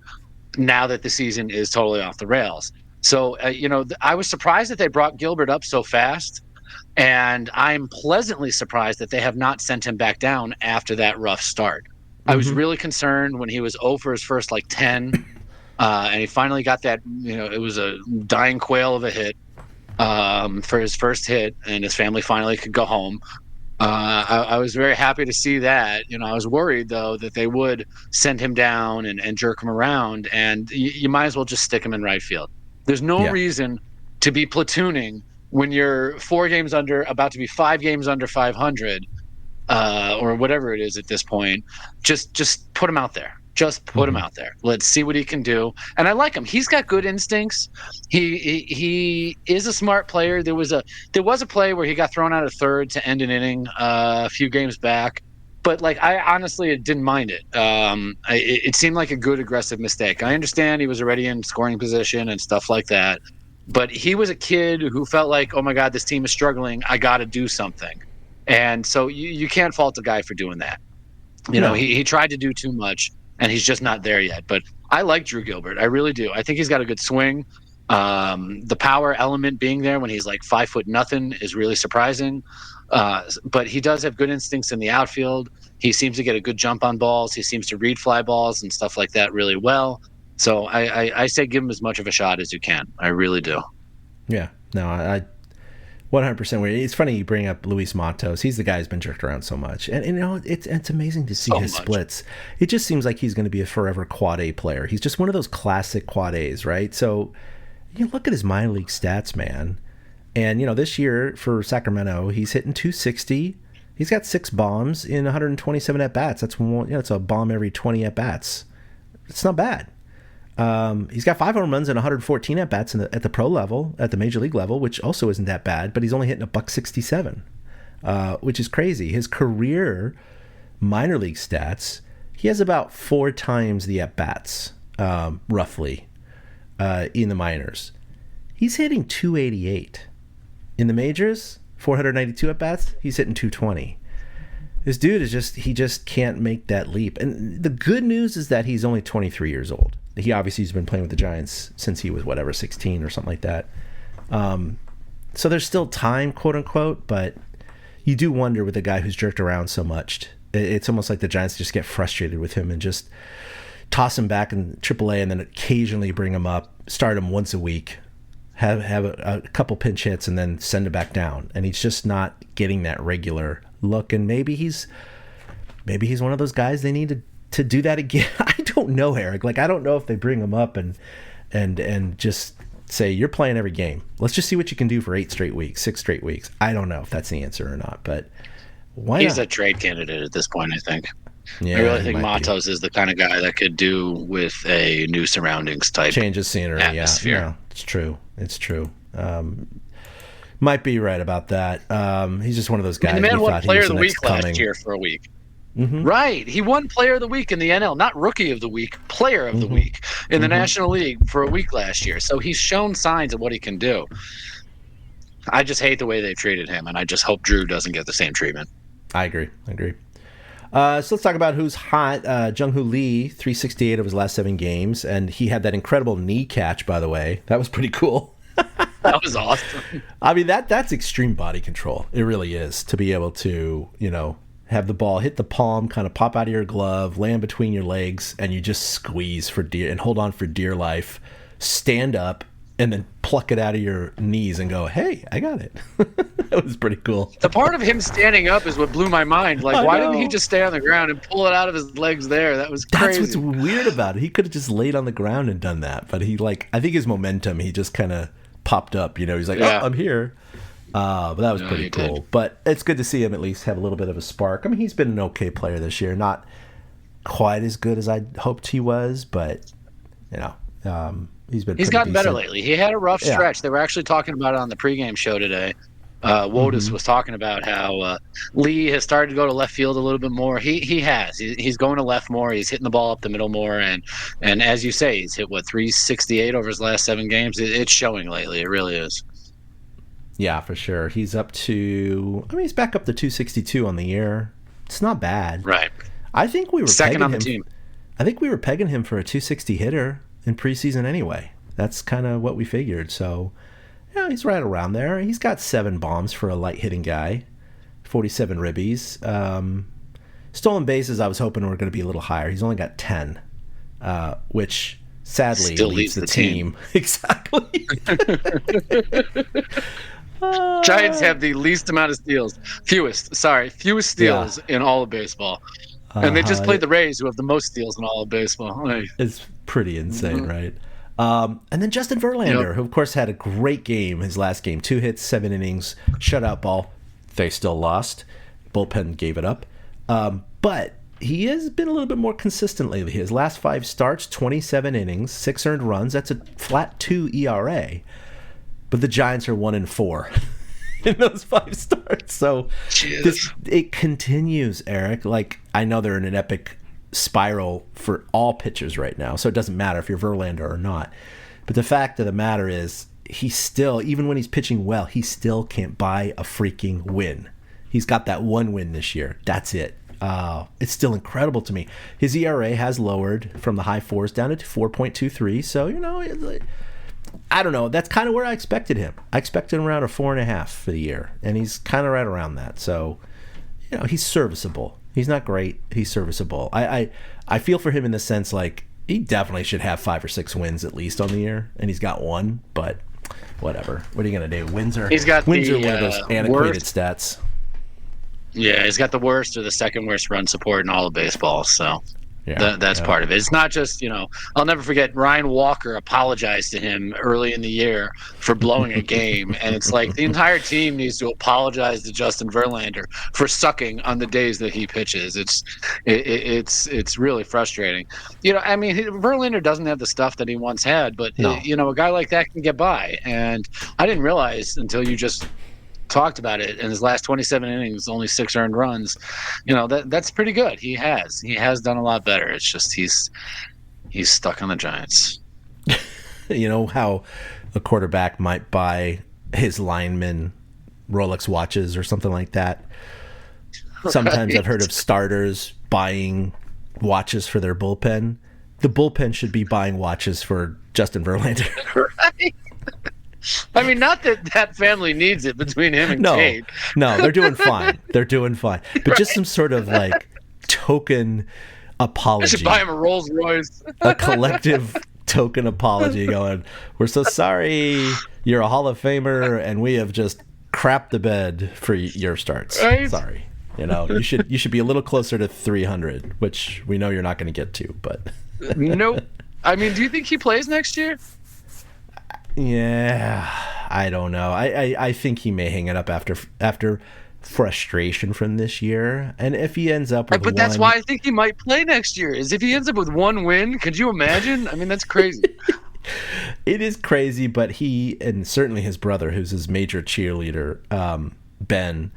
now that the season is totally off the rails. So, I was surprised that they brought Gilbert up so fast, and I'm pleasantly surprised that they have not sent him back down after that rough start. I was really concerned when he was 0 for his first 10, and he finally got that, it was a dying quail of a hit. For his first hit, and his family finally could go home. I was very happy to see that. I was worried, though, that they would send him down and jerk him around, and you might as well just stick him in right field. There's no reason to be platooning when you're 4 games under, about to be 5 games under 500, or whatever it is at this point. Just put him out there. Just put him out there. Let's see what he can do. And I like him. He's got good instincts. He is a smart player. There was a play where he got thrown out of third to end an inning a few games back. But I honestly didn't mind it. It seemed like a good aggressive mistake. I understand he was already in scoring position and stuff like that. But he was a kid who felt like, oh my God, this team is struggling. I got to do something. And so you can't fault a guy for doing that. He tried to do too much. And he's just not there yet. But I like Drew Gilbert. I really do. I think he's got a good swing. The power element being there when he's 5'0" is really surprising. But he does have good instincts in the outfield. He seems to get a good jump on balls. He seems to read fly balls and stuff like that really well. So I say give him as much of a shot as you can. I really do. Yeah. No, I 100%. It's funny you bring up Luis Matos. He's the guy who's been jerked around so much, and it's amazing to see his splits. It just seems like he's going to be a forever quad A player. He's just one of those classic quad A's, right? So you look at his minor league stats, man, and this year for Sacramento, he's hitting 260. He's got 6 bombs in 127 at bats. That's one. It's a bomb every 20 at bats. It's not bad. He's got 5 home runs and 114 at bats at the pro level, at the major league level, which also isn't that bad. But he's only hitting $167, which is crazy. His career minor league stats, he has about 4 times the at bats, roughly, in the minors. He's hitting 288 in the majors. 492 at bats. He's hitting 220. This dude he just can't make that leap. And the good news is that he's only 23 years old. He obviously has been playing with the Giants since he was 16 or something like that. So there's still time, quote unquote, but you do wonder with a guy who's jerked around so much. It's almost like the Giants just get frustrated with him and just toss him back in AAA and then occasionally bring him up, start him once a week, have a couple pinch hits and then send him back down. And he's just not getting that regular look. And maybe he's one of those guys they need to do that again. I don't know, Eric. I don't know if they bring him up and just say, you're playing every game. Let's just see what you can do for 8 straight weeks, 6 straight weeks. I don't know if that's the answer or not, but why He's not? a trade candidate at this point, I think. Yeah, I really think Matos is the kind of guy that could do with a new surroundings type change of scenery. atmosphere. Yeah, it's true. Might be right about that. He's just one of those guys. The man we won thought Player he was of the next Week last coming. year for a week. Mm-hmm. Right. He won Player of the Week in the NL, not Rookie of the Week, Player of the Week in the National League for a week last year. So he's shown signs of what he can do. I just hate the way they treated him, and I just hope Drew doesn't get the same treatment. I agree. So let's talk about who's hot. Jung-Hoo Lee, 368 of his last 7 games, and he had that incredible knee catch, by the way. That was pretty cool. That was awesome. I mean, that's extreme body control. It really is, to be able to, have the ball hit the palm, kind of pop out of your glove, land between your legs, and you just squeeze for dear and hold on for dear life, stand up, and then pluck it out of your knees and go, hey, I got it. That was pretty cool. The part of him standing up is what blew my mind. Like, I why know. didn't he just stay on the ground and pull it out of his legs there? That was crazy. That's what's weird about it. He could have just laid on the ground and done that, but he I think his momentum, he just kind of popped up. He's like, Yeah. oh, I'm here. But that was pretty he cool. did. But it's good to see him at least have a little bit of a spark. I mean, he's been an okay player this year, not quite as good as I hoped he was, but he's been. He's pretty gotten better decent. lately. He had a rough Yeah. stretch. They were actually talking about it on the pregame show today. Wotus was talking about how Lee has started to go to left field a little bit more. He has. He's going to left more. He's hitting the ball up the middle more. And as you say, he's hit, 368 over his last 7 games. It's showing lately. It really is. Yeah, for sure. He's up to. I mean, he's back up to 262 on the year. It's not bad. Right. I think we were Second pegging on the him, team. I think we were pegging him for a 260 hitter in preseason anyway. That's kind of what we figured. So, yeah, he's right around there. He's got 7 bombs for a light hitting guy, 47 ribbies. Stolen bases, I was hoping were going to be a little higher. He's only got 10, which sadly Still leads leads the the team. Exactly. Giants have the least amount of steals. Fewest steals in all of baseball. And they just played the Rays, who have the most steals in all of baseball. Like, It's pretty insane, right? And then Justin Verlander, who of course had a great game his last game. 2 hits, 7 innings, shutout ball. They still lost. Bullpen gave it up. But he has been a little bit more consistent lately. His last 5 starts, 27 innings, 6 earned runs. That's a flat 2 ERA. But the Giants are 1-4 in those 5 starts. So it continues, Eric. Like, I know they're in an epic spiral for all pitchers right now, so it doesn't matter if you're Verlander or not. But the fact of the matter is, he still, even when he's pitching well, he still can't buy a freaking win. He's got that 1 win this year. That's it. It's still incredible to me. His ERA has lowered from the high 4s down to 4.23. So, I don't know. That's kind of where I expected him. I expected him around a 4.5 for the year, and he's kind of right around that. So, he's serviceable. He's not great. He's serviceable. I feel for him in the sense, like, he definitely should have 5 or 6 wins at least on the year, and he's got 1. But whatever. What are you going to do? Wins are one of those antiquated stats. Yeah, he's got the worst or the second worst run support in all of baseball. So that's part of it. It's not just, I'll never forget Ryan Walker apologized to him early in the year for blowing a game. And it's like the entire team needs to apologize to Justin Verlander for sucking on the days that he pitches. It's really frustrating. Verlander doesn't have the stuff that he once had, but a guy like that can get by. And I didn't realize until you just talked about it, in his last 27 innings, only 6 earned runs. That's pretty good. He has done a lot better. It's just he's stuck on the Giants. How a quarterback might buy his linemen Rolex watches or something like that. Sometimes I've heard of starters buying watches for their bullpen. The bullpen should be buying watches for Justin Verlander. Right. I mean, not that family needs it between him and Cade. No, they're doing fine. But just some sort of like token apology. I should buy him a Rolls Royce. A collective token apology going, we're so sorry, you're a Hall of Famer, and we have just crapped the bed for your starts. Right? Sorry. You should be a little closer to 300, which we know you're not going to get to, but nope. I mean, do you think he plays next year? Yeah, I don't know. I think he may hang it up after frustration from this year, and if he ends up with that's why I think he might play next year. Is if he ends up with 1 win, could you imagine? I mean, that's crazy. It is crazy, but he, and certainly his brother, who's his major cheerleader, Ben,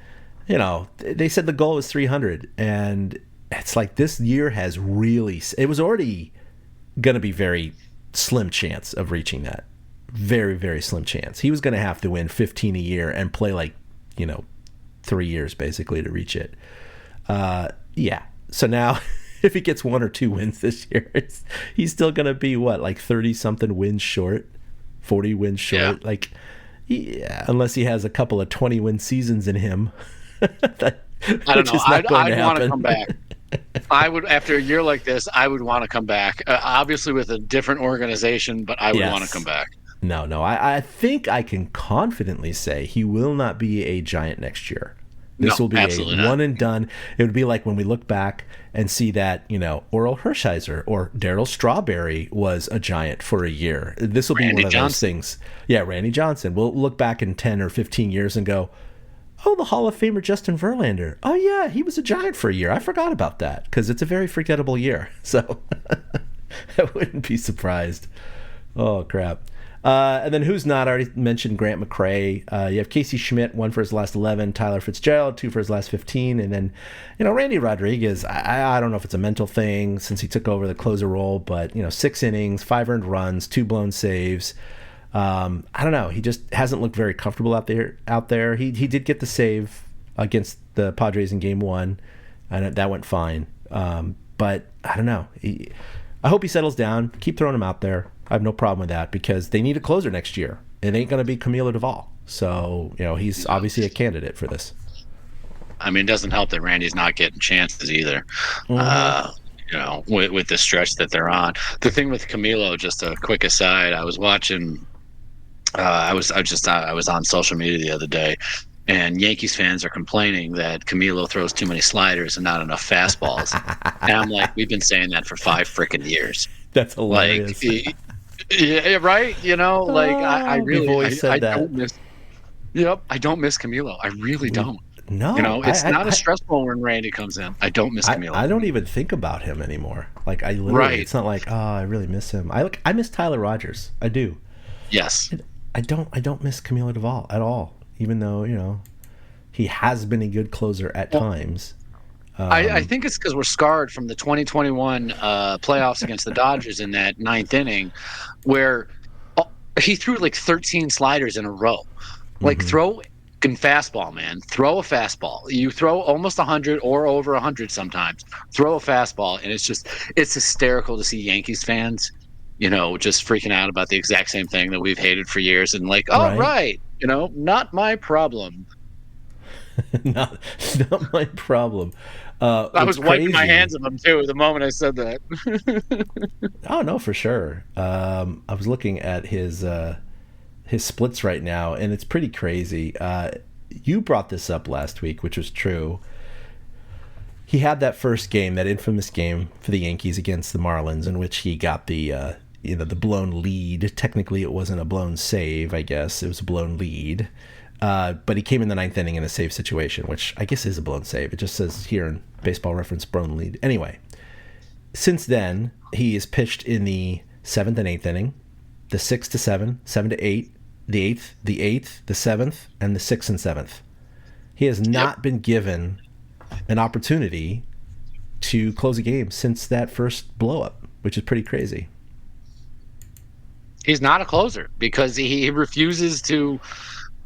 they said the goal was 300, and it's like this year has really, it was already going to be very slim chance of reaching that. Very, very slim chance. He was going to have to win 15 a year and play 3 years basically to reach it. So now if he gets 1 or 2 wins this year, he's still going to be 30 something wins short, 40 wins short. Unless he has a couple of 20 win seasons in him. I don't know. I'd want to come back. I would, after a year like this, I would want to come back. Obviously with a different organization, but I would want to come back. No. I think I can confidently say he will not be a Giant next year. This will be a one and done. It would be like when we look back and see that, Oral Hershiser or Darryl Strawberry was a Giant for a year. This will be one of those things. Yeah, Randy Johnson. We'll look back in 10 or 15 years and go, oh, the Hall of Famer Justin Verlander. Oh, yeah, he was a Giant for a year. I forgot about that because it's a very forgettable year. So I wouldn't be surprised. Oh, crap. And then who's not? I already mentioned Grant McCray. You have Casey Schmidt, 1 for his last 11. Tyler Fitzgerald, 2 for his last 15. And then, Randy Rodriguez, I don't know if it's a mental thing since he took over the closer role, but, 6 innings, 5 earned runs, 2 blown saves. I don't know. He just hasn't looked very comfortable out there. He did get the save against the Padres in Game 1, and that went fine. But I don't know. I hope he settles down. Keep throwing him out there. I have no problem with that because they need a closer next year. It ain't going to be Camilo Doval. So, he's obviously a candidate for this. I mean, it doesn't help that Randy's not getting chances either. With the stretch that they're on. The thing with Camilo, just a quick aside, I was watching. I was on social media the other day, and Yankees fans are complaining that Camilo throws too many sliders and not enough fastballs. And I'm like, we've been saying that for 5 freaking years. That's hilarious. Yeah, right. I really always said that. I don't miss Camilo. I really don't. No, it's not stressful when Randy comes in. I don't miss Camilo. I don't even think about him anymore. Like I literally, it's not like, oh, I really miss him. I miss Tyler Rogers. I do. Yes. I don't miss Camilo Doval at all. Even though he has been a good closer at times. I think it's because we're scarred from the 2021 playoffs against the Dodgers in that 9th inning, where he threw like 13 sliders in a row. Like throw a fastball, man. Throw a fastball. You throw almost 100 or over 100 sometimes. Throw a fastball, and it's hysterical to see Yankees fans, just freaking out about the exact same thing that we've hated for years, and like, oh right, not my problem. not my problem. I was wiping my hands of him too the moment I said that. Oh no, for sure. I was looking at his splits right now, and it's pretty crazy. You brought this up last week, which was true. He had that first game, that infamous game for the Yankees against the Marlins, in which he got the the blown lead. Technically, it wasn't a blown save. I guess it was a blown lead. But he came in the 9th inning in a save situation, which I guess is a blown save. It just says here in Baseball Reference, blown lead. Anyway, since then, he has pitched in the 7th and 8th inning, the 6 to 7, 7 to 8, the 8th, the 7th, and the 6th and 7th. He has not been given an opportunity to close a game since that first blow-up, which is pretty crazy. He's not a closer because he refuses to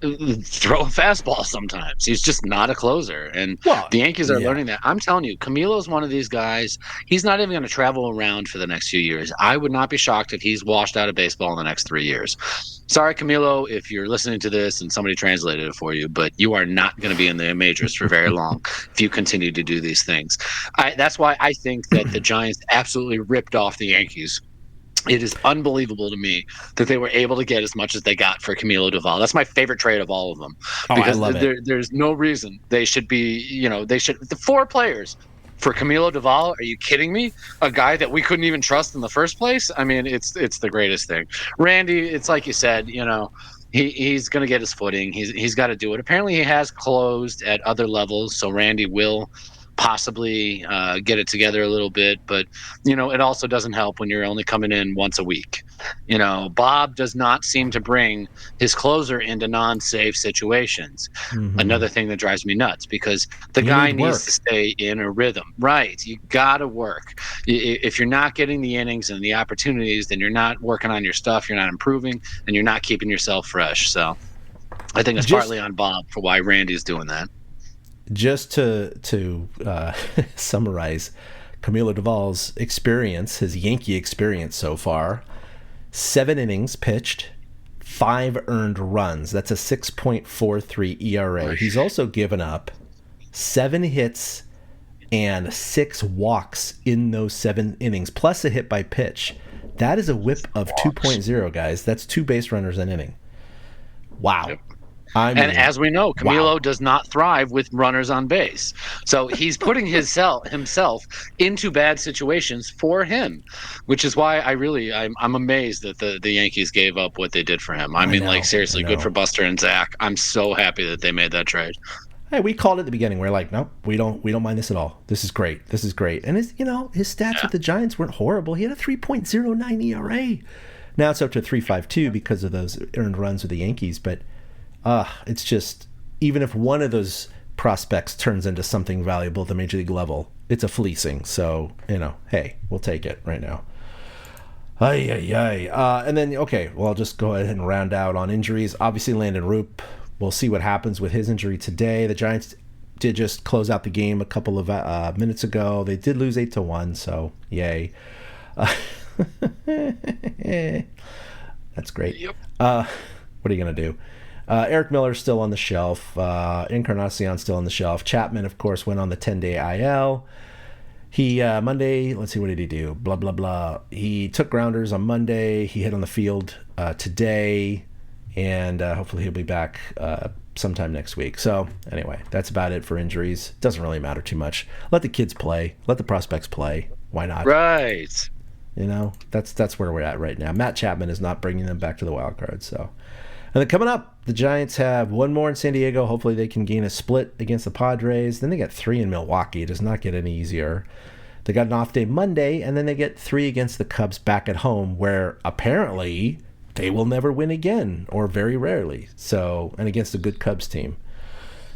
throw a fastball sometimes. He's just not a closer. And the Yankees are learning that. I'm telling you, Camilo's one of these guys. He's not even going to travel around for the next few years. I would not be shocked if he's washed out of baseball in the next 3 years. Sorry, Camilo, if you're listening to this and somebody translated it for you, but you are not going to be in the majors for very long if you continue to do these things. That's why I think that the Giants absolutely ripped off the Yankees. It is unbelievable to me that they were able to get as much as they got for Camilo Doval. That's my favorite trade of all of them. Because there's no reason they should be, the 4 players for Camilo Doval. Are you kidding me? A guy that we couldn't even trust in the first place? I mean, it's the greatest thing. Randy, it's like you said, he's going to get his footing. He's got to do it. Apparently he has closed at other levels, so Randy will possibly get it together a little bit, but it also doesn't help when you're only coming in once a week. Bob does not seem to bring his closer into non-save situations. Another thing that drives me nuts, because the guy needs to stay in a rhythm. Right, you gotta work. If you're not getting the innings and the opportunities, then you're not working on your stuff, you're not improving, and you're not keeping yourself fresh. So I think it's partly on Bob for why Randy's doing that. Just to summarize Camilo Doval's experience, his Yankee experience so far: 7 innings pitched, 5 earned runs. That's a 6.43 ERA. He's also given up 7 hits and 6 walks in those 7 innings, plus a hit by pitch. That is a whip of 2.0, guys. That's 2 base runners an inning. Wow. Yep. I mean, And as we know, Camilo wow. does not thrive with runners on base. So he's putting himself into bad situations for him, which is why I'm amazed that the Yankees gave up what they did for him. I mean, know, seriously, I good know. for Buster and Zach. I'm so happy that they made that trade. Hey, we called it at the beginning. We're like, nope, we don't mind this at all. This is great. And his stats with the Giants weren't horrible. He had a 3.09 ERA. Now it's up to 3.52 because of those earned runs with the Yankees, but it's just, even if one of those prospects turns into something valuable at the major league level, it's a fleecing. So, hey, we'll take it right now. And then, okay, well, I'll just go ahead and round out on injuries. Obviously, Landon Roop, we'll see what happens with his injury today. The Giants did just close out the game a couple of minutes ago. They did lose 8-1, so yay. That's great. Yep. What are you going to do? Eric Miller's still on the shelf. Encarnacion still on the shelf. Chapman, of course, went on the 10-day IL. He, Monday, let's see, what did he do? Blah, blah, blah. He took grounders on Monday. He hit on the field today. And hopefully he'll be back sometime next week. So anyway, that's about it for injuries. Doesn't really matter too much. Let the kids play. Let the prospects play. Why not? Right. That's where we're at right now. Matt Chapman is not bringing them back to the wild card. So, and then coming up, the Giants have one more in San Diego. Hopefully they can gain a split against the Padres. Then they got 3 in Milwaukee. It does not get any easier. They got an off day Monday, and then they get 3 against the Cubs back at home, where apparently they will never win again, or very rarely. So, and against a good Cubs team.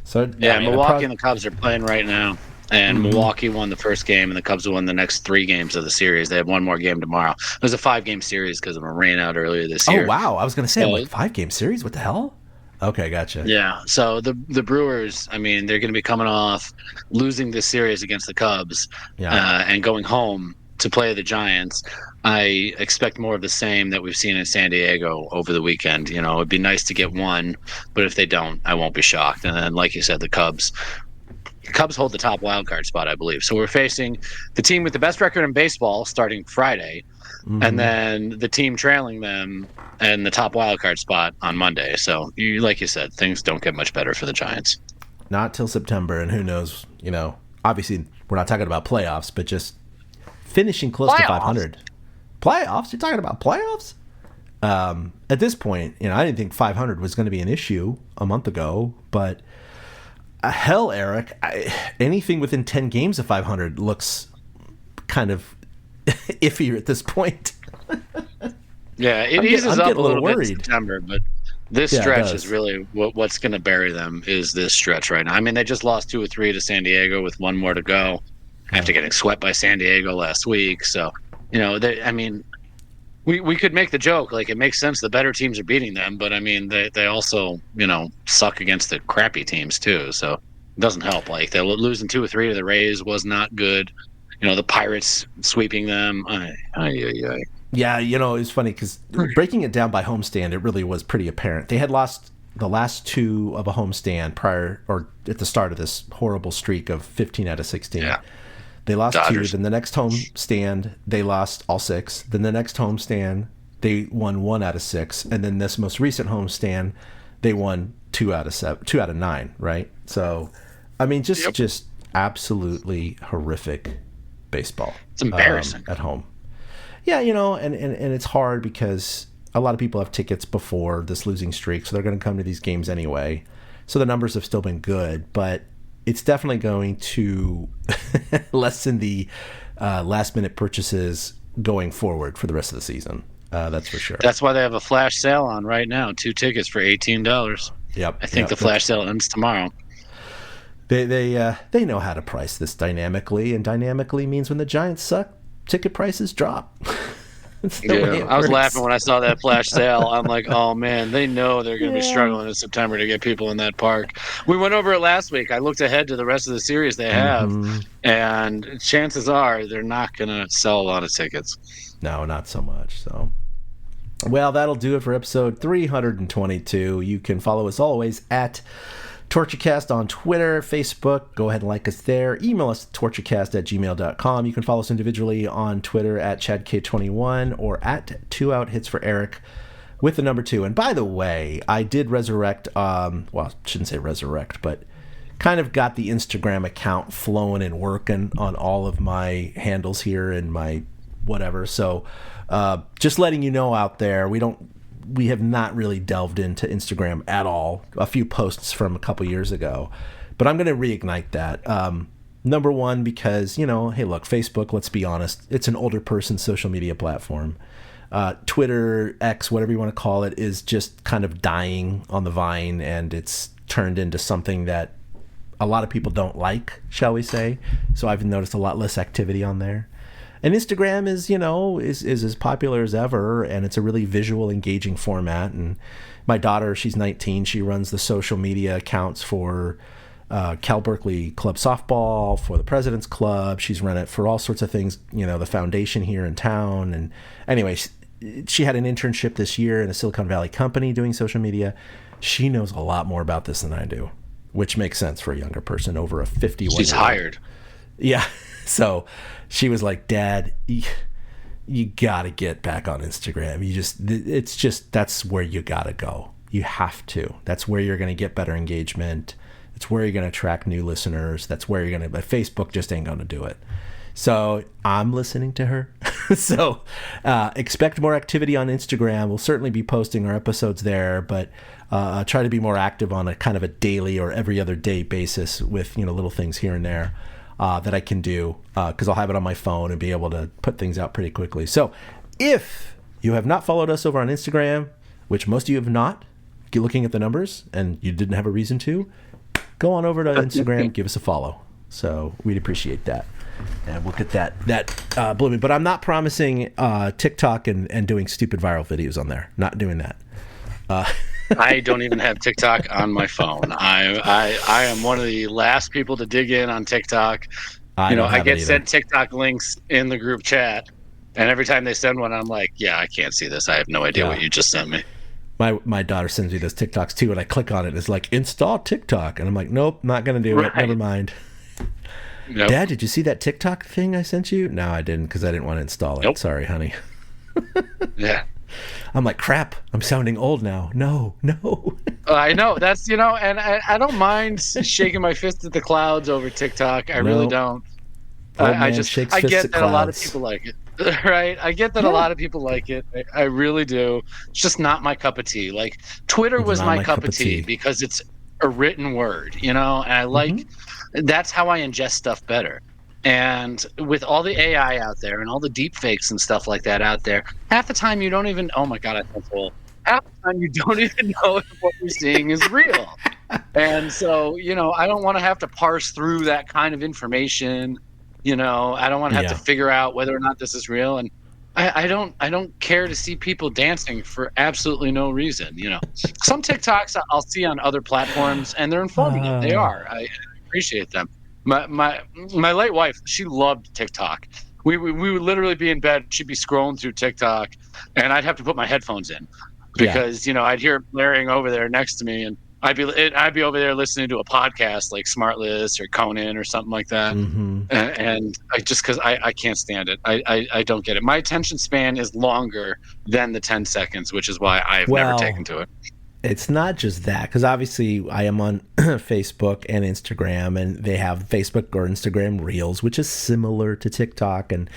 So yeah, Milwaukee and the Cubs are playing right now. And Milwaukee won the first game, and the Cubs won the next 3 games of the series. They have one more game tomorrow. It was a 5-game series because of a rain out earlier this year. Oh, wow. I was going to say, 5-game series? What the hell? Okay, gotcha. Yeah. So the Brewers, I mean, they're going to be coming off losing this series against the Cubs and going home to play the Giants. I expect more of the same that we've seen in San Diego over the weekend. It'd be nice to get one, but if they don't, I won't be shocked. And then, like you said, the Cubs hold the top wild card spot, I believe. So we're facing the team with the best record in baseball starting Friday, and then the team trailing them and the top wild card spot on Monday. So, like you said, things don't get much better for the Giants. Not till September, and who knows, obviously we're not talking about playoffs, but just finishing close to 500. Playoffs? You're talking about playoffs? At this point, I didn't think 500 was going to be an issue a month ago, but hell, Eric, anything within 10 games of 500 looks kind of iffy at this point. Yeah, it eases up a little bit worried. in September, but this stretch is really what's going to bury them is this stretch right now. I mean, they just lost 2 or 3 to San Diego with 1 more to go after getting swept by San Diego last week. So, we could make the joke, like, it makes sense the better teams are beating them, but I mean, they also, suck against the crappy teams too. So it doesn't help. Like, they're losing 2 or 3 to the Rays was not good. The Pirates sweeping them. Yeah, it's funny because breaking it down by homestand, it really was pretty apparent. They had lost the last 2 of a homestand prior, or at the start of this horrible streak of 15 out of 16. Yeah. They lost Dodgers. 2. Then the next homestand, they lost all 6. Then the next homestand, they won 1 out of 6. And then this most recent homestand, they won 2 out of 9. Right. So, I mean, just absolutely horrific baseball. It's embarrassing at home. Yeah, and it's hard because a lot of people have tickets before this losing streak, so they're going to come to these games anyway. So the numbers have still been good, but it's definitely going to lessen the last-minute purchases going forward for the rest of the season. That's for sure. That's why they have a flash sale on right now. 2 tickets for $18. Yep. I think the flash sale ends tomorrow. They know how to price this dynamically, and dynamically means when the Giants suck, ticket prices drop. I was laughing when I saw that flash sale. I'm like, oh man, they know they're going to be struggling in September to get people in that park. We went over it last week. I looked ahead to the rest of the series they have, and chances are they're not going to sell a lot of tickets. No, not so much. So, well, that'll do it for episode 322. You can follow us always at TortureCast on Twitter, Facebook. Go ahead and like us there. Email us at torturecast@gmail.com. You can follow us individually on Twitter at ChadK21 or at 2OutHits for Eric with the number 2. And by the way, I did resurrect, well, I shouldn't say resurrect, but kind of got the Instagram account flowing and working on all of my handles here and my whatever. So just letting you know out there, we have not really delved into Instagram at all. A few posts from a couple years ago, but I'm going to reignite that. Number one, because, hey, look, Facebook, let's be honest, it's an older person's social media platform. Twitter, X, whatever you want to call it, is just kind of dying on the vine, and it's turned into something that a lot of people don't like, shall we say. So I've noticed a lot less activity on there. And Instagram is as popular as ever, and it's a really visual, engaging format. And my daughter, she's 19, she runs the social media accounts for Cal Berkeley Club Softball, for the President's Club. She's run it for all sorts of things, the foundation here in town. And anyway, she had an internship this year in a Silicon Valley company doing social media. She knows a lot more about this than I do, which makes sense for a younger person over a 51. She's hired. Yeah. So she was like, Dad, you got to get back on Instagram. That's where you got to go. You have to. That's where you're going to get better engagement. It's where you're going to attract new listeners. That's where you're going to, but Facebook just ain't going to do it. So I'm listening to her. So expect more activity on Instagram. We'll certainly be posting our episodes there, but try to be more active on a kind of a daily or every other day basis with, little things here and there. That I can do because I'll have it on my phone and be able to put things out pretty quickly. So if you have not followed us over on Instagram, which most of you have not, looking at the numbers, and you didn't have a reason to, go on over to Instagram, give us a follow. So we'd appreciate that. And we'll get that blooming. But I'm not promising TikTok and doing stupid viral videos on there. Not doing that. I don't even have TikTok on my phone. I am one of the last people to dig in on TikTok. I get sent TikTok links in the group chat, and every time they send one, I'm like, yeah, I can't see this. I have no idea what you just sent me. My daughter sends me those TikToks too, and I click on it. It's like, install TikTok. And I'm like, nope, not going to do it. Never mind. Nope. Dad, did you see that TikTok thing I sent you? No, I didn't, because I didn't want to install it. Nope. Sorry, honey. Yeah. I'm like, crap, I'm sounding old now. No. I know. That's, and I don't mind shaking my fist at the clouds over TikTok. I really don't. I get that a lot of people like it. Right? I get that a lot of people like it. I really do. It's just not my cup of tea. Like, Twitter was my cup of tea because it's a written word, and I like, that's how I ingest stuff better. And with all the AI out there and all the deep fakes and stuff like that out there, half the time you don't even, oh my God, I feel full. Half the time you don't even know if what you're seeing is real. And so, I don't want to have to parse through that kind of information. I don't want to have to figure out whether or not this is real. And I don't care to see people dancing for absolutely no reason. Some TikToks I'll see on other platforms and they're informative. They are. I appreciate them. My late wife, she loved TikTok. We would literally be in bed, she'd be scrolling through TikTok, and I'd have to put my headphones in because I'd hear it blaring over there next to me, and I'd be over there listening to a podcast like Smartless or Conan or something like that, and I just because I can't stand it. I don't get it. My attention span is longer than the 10 seconds, which is why I've never taken to it. It's not just that, because obviously I am on Facebook and Instagram, and they have Facebook or Instagram Reels, which is similar to TikTok, and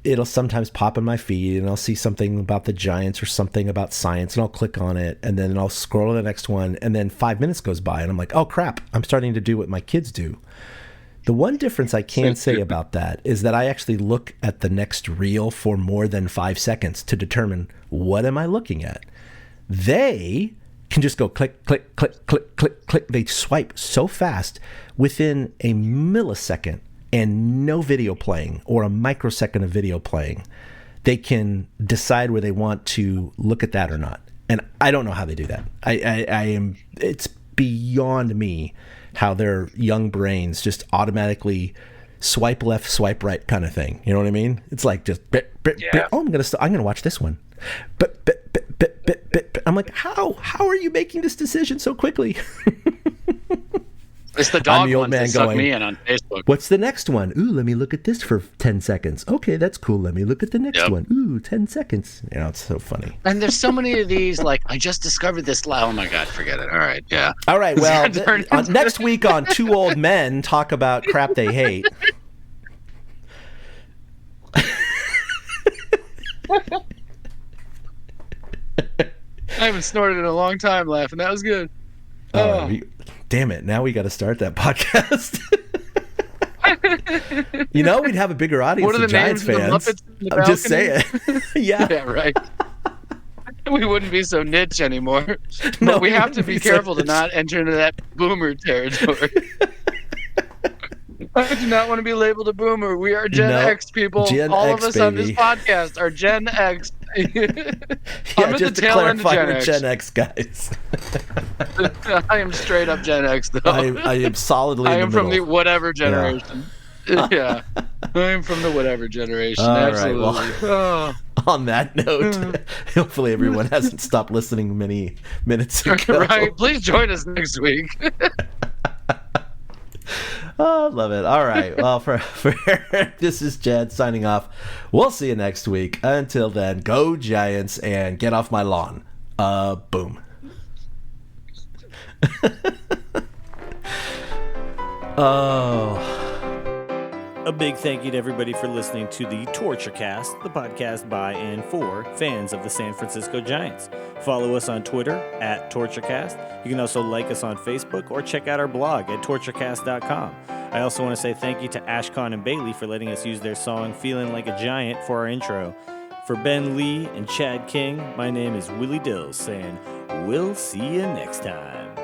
it'll sometimes pop in my feed, and I'll see something about the Giants or something about science, and I'll click on it, and then I'll scroll to the next one, and then 5 minutes goes by, and I'm like, oh crap, I'm starting to do what my kids do. The one difference I can say about that is that I actually look at the next reel for more than 5 seconds to determine what am I looking at. They can just go click, click, click, click, click, click. They swipe so fast within a millisecond and no video playing or a microsecond of video playing. They can decide where they want to look at that or not. And I don't know how they do that. It's beyond me how their young brains just automatically swipe left, swipe right kind of thing. You know what I mean? It's like just, oh, I'm gonna watch this one. But I'm like, how are you making this decision so quickly? It's the I'm dog the old ones man that suck going, me in on Facebook. what's the next one? Ooh, let me look at this for 10 seconds. Okay, that's cool. Let me look at the next Yep. one. Ooh, 10 seconds. You know, it's so funny. And there's so many of these, like, I just discovered this. Oh my God, forget it. All right, yeah. All right, well, Turn into- next week on Two Old Men Talk About Crap They Hate. I haven't snorted in a long time laughing. That was good. Damn it, now we got to start that podcast. You know, we'd have a bigger audience What are of the names Giants of the fans. Muppets in the I'm just balcony? saying. Yeah. Yeah, right. We wouldn't be so niche anymore. But No, we we have to wouldn't be be so careful to niche. not enter into that boomer territory. I do not want to be labeled a boomer. We are Gen No, X people. Gen All X, of us on this baby. podcast are Gen X. Yeah, I'm at just the to tail end of clarify, Gen we're X. Gen X guys. I am straight up Gen X, though. I am solidly I in am the from the middle. whatever generation. Yeah. I am from the whatever generation. All right, Absolutely. well, on that note, hopefully everyone hasn't stopped listening many minutes ago. Right. Please join us next week. Oh, love it. All right. Well, for this is Jed signing off. We'll see you next week. Until then, go Giants and get off my lawn. Boom. Oh. A big thank you to everybody for listening to the Torture Cast, the podcast by and for fans of the San Francisco Giants. Follow us on Twitter at TortureCast. You can also like us on Facebook or check out our blog at torturecast.com. I also want to say thank you to Ashcon and Bailey for letting us use their song Feeling Like a Giant for our intro. For Ben Lee and Chad King, my name is Willie Dills saying, we'll see you next time.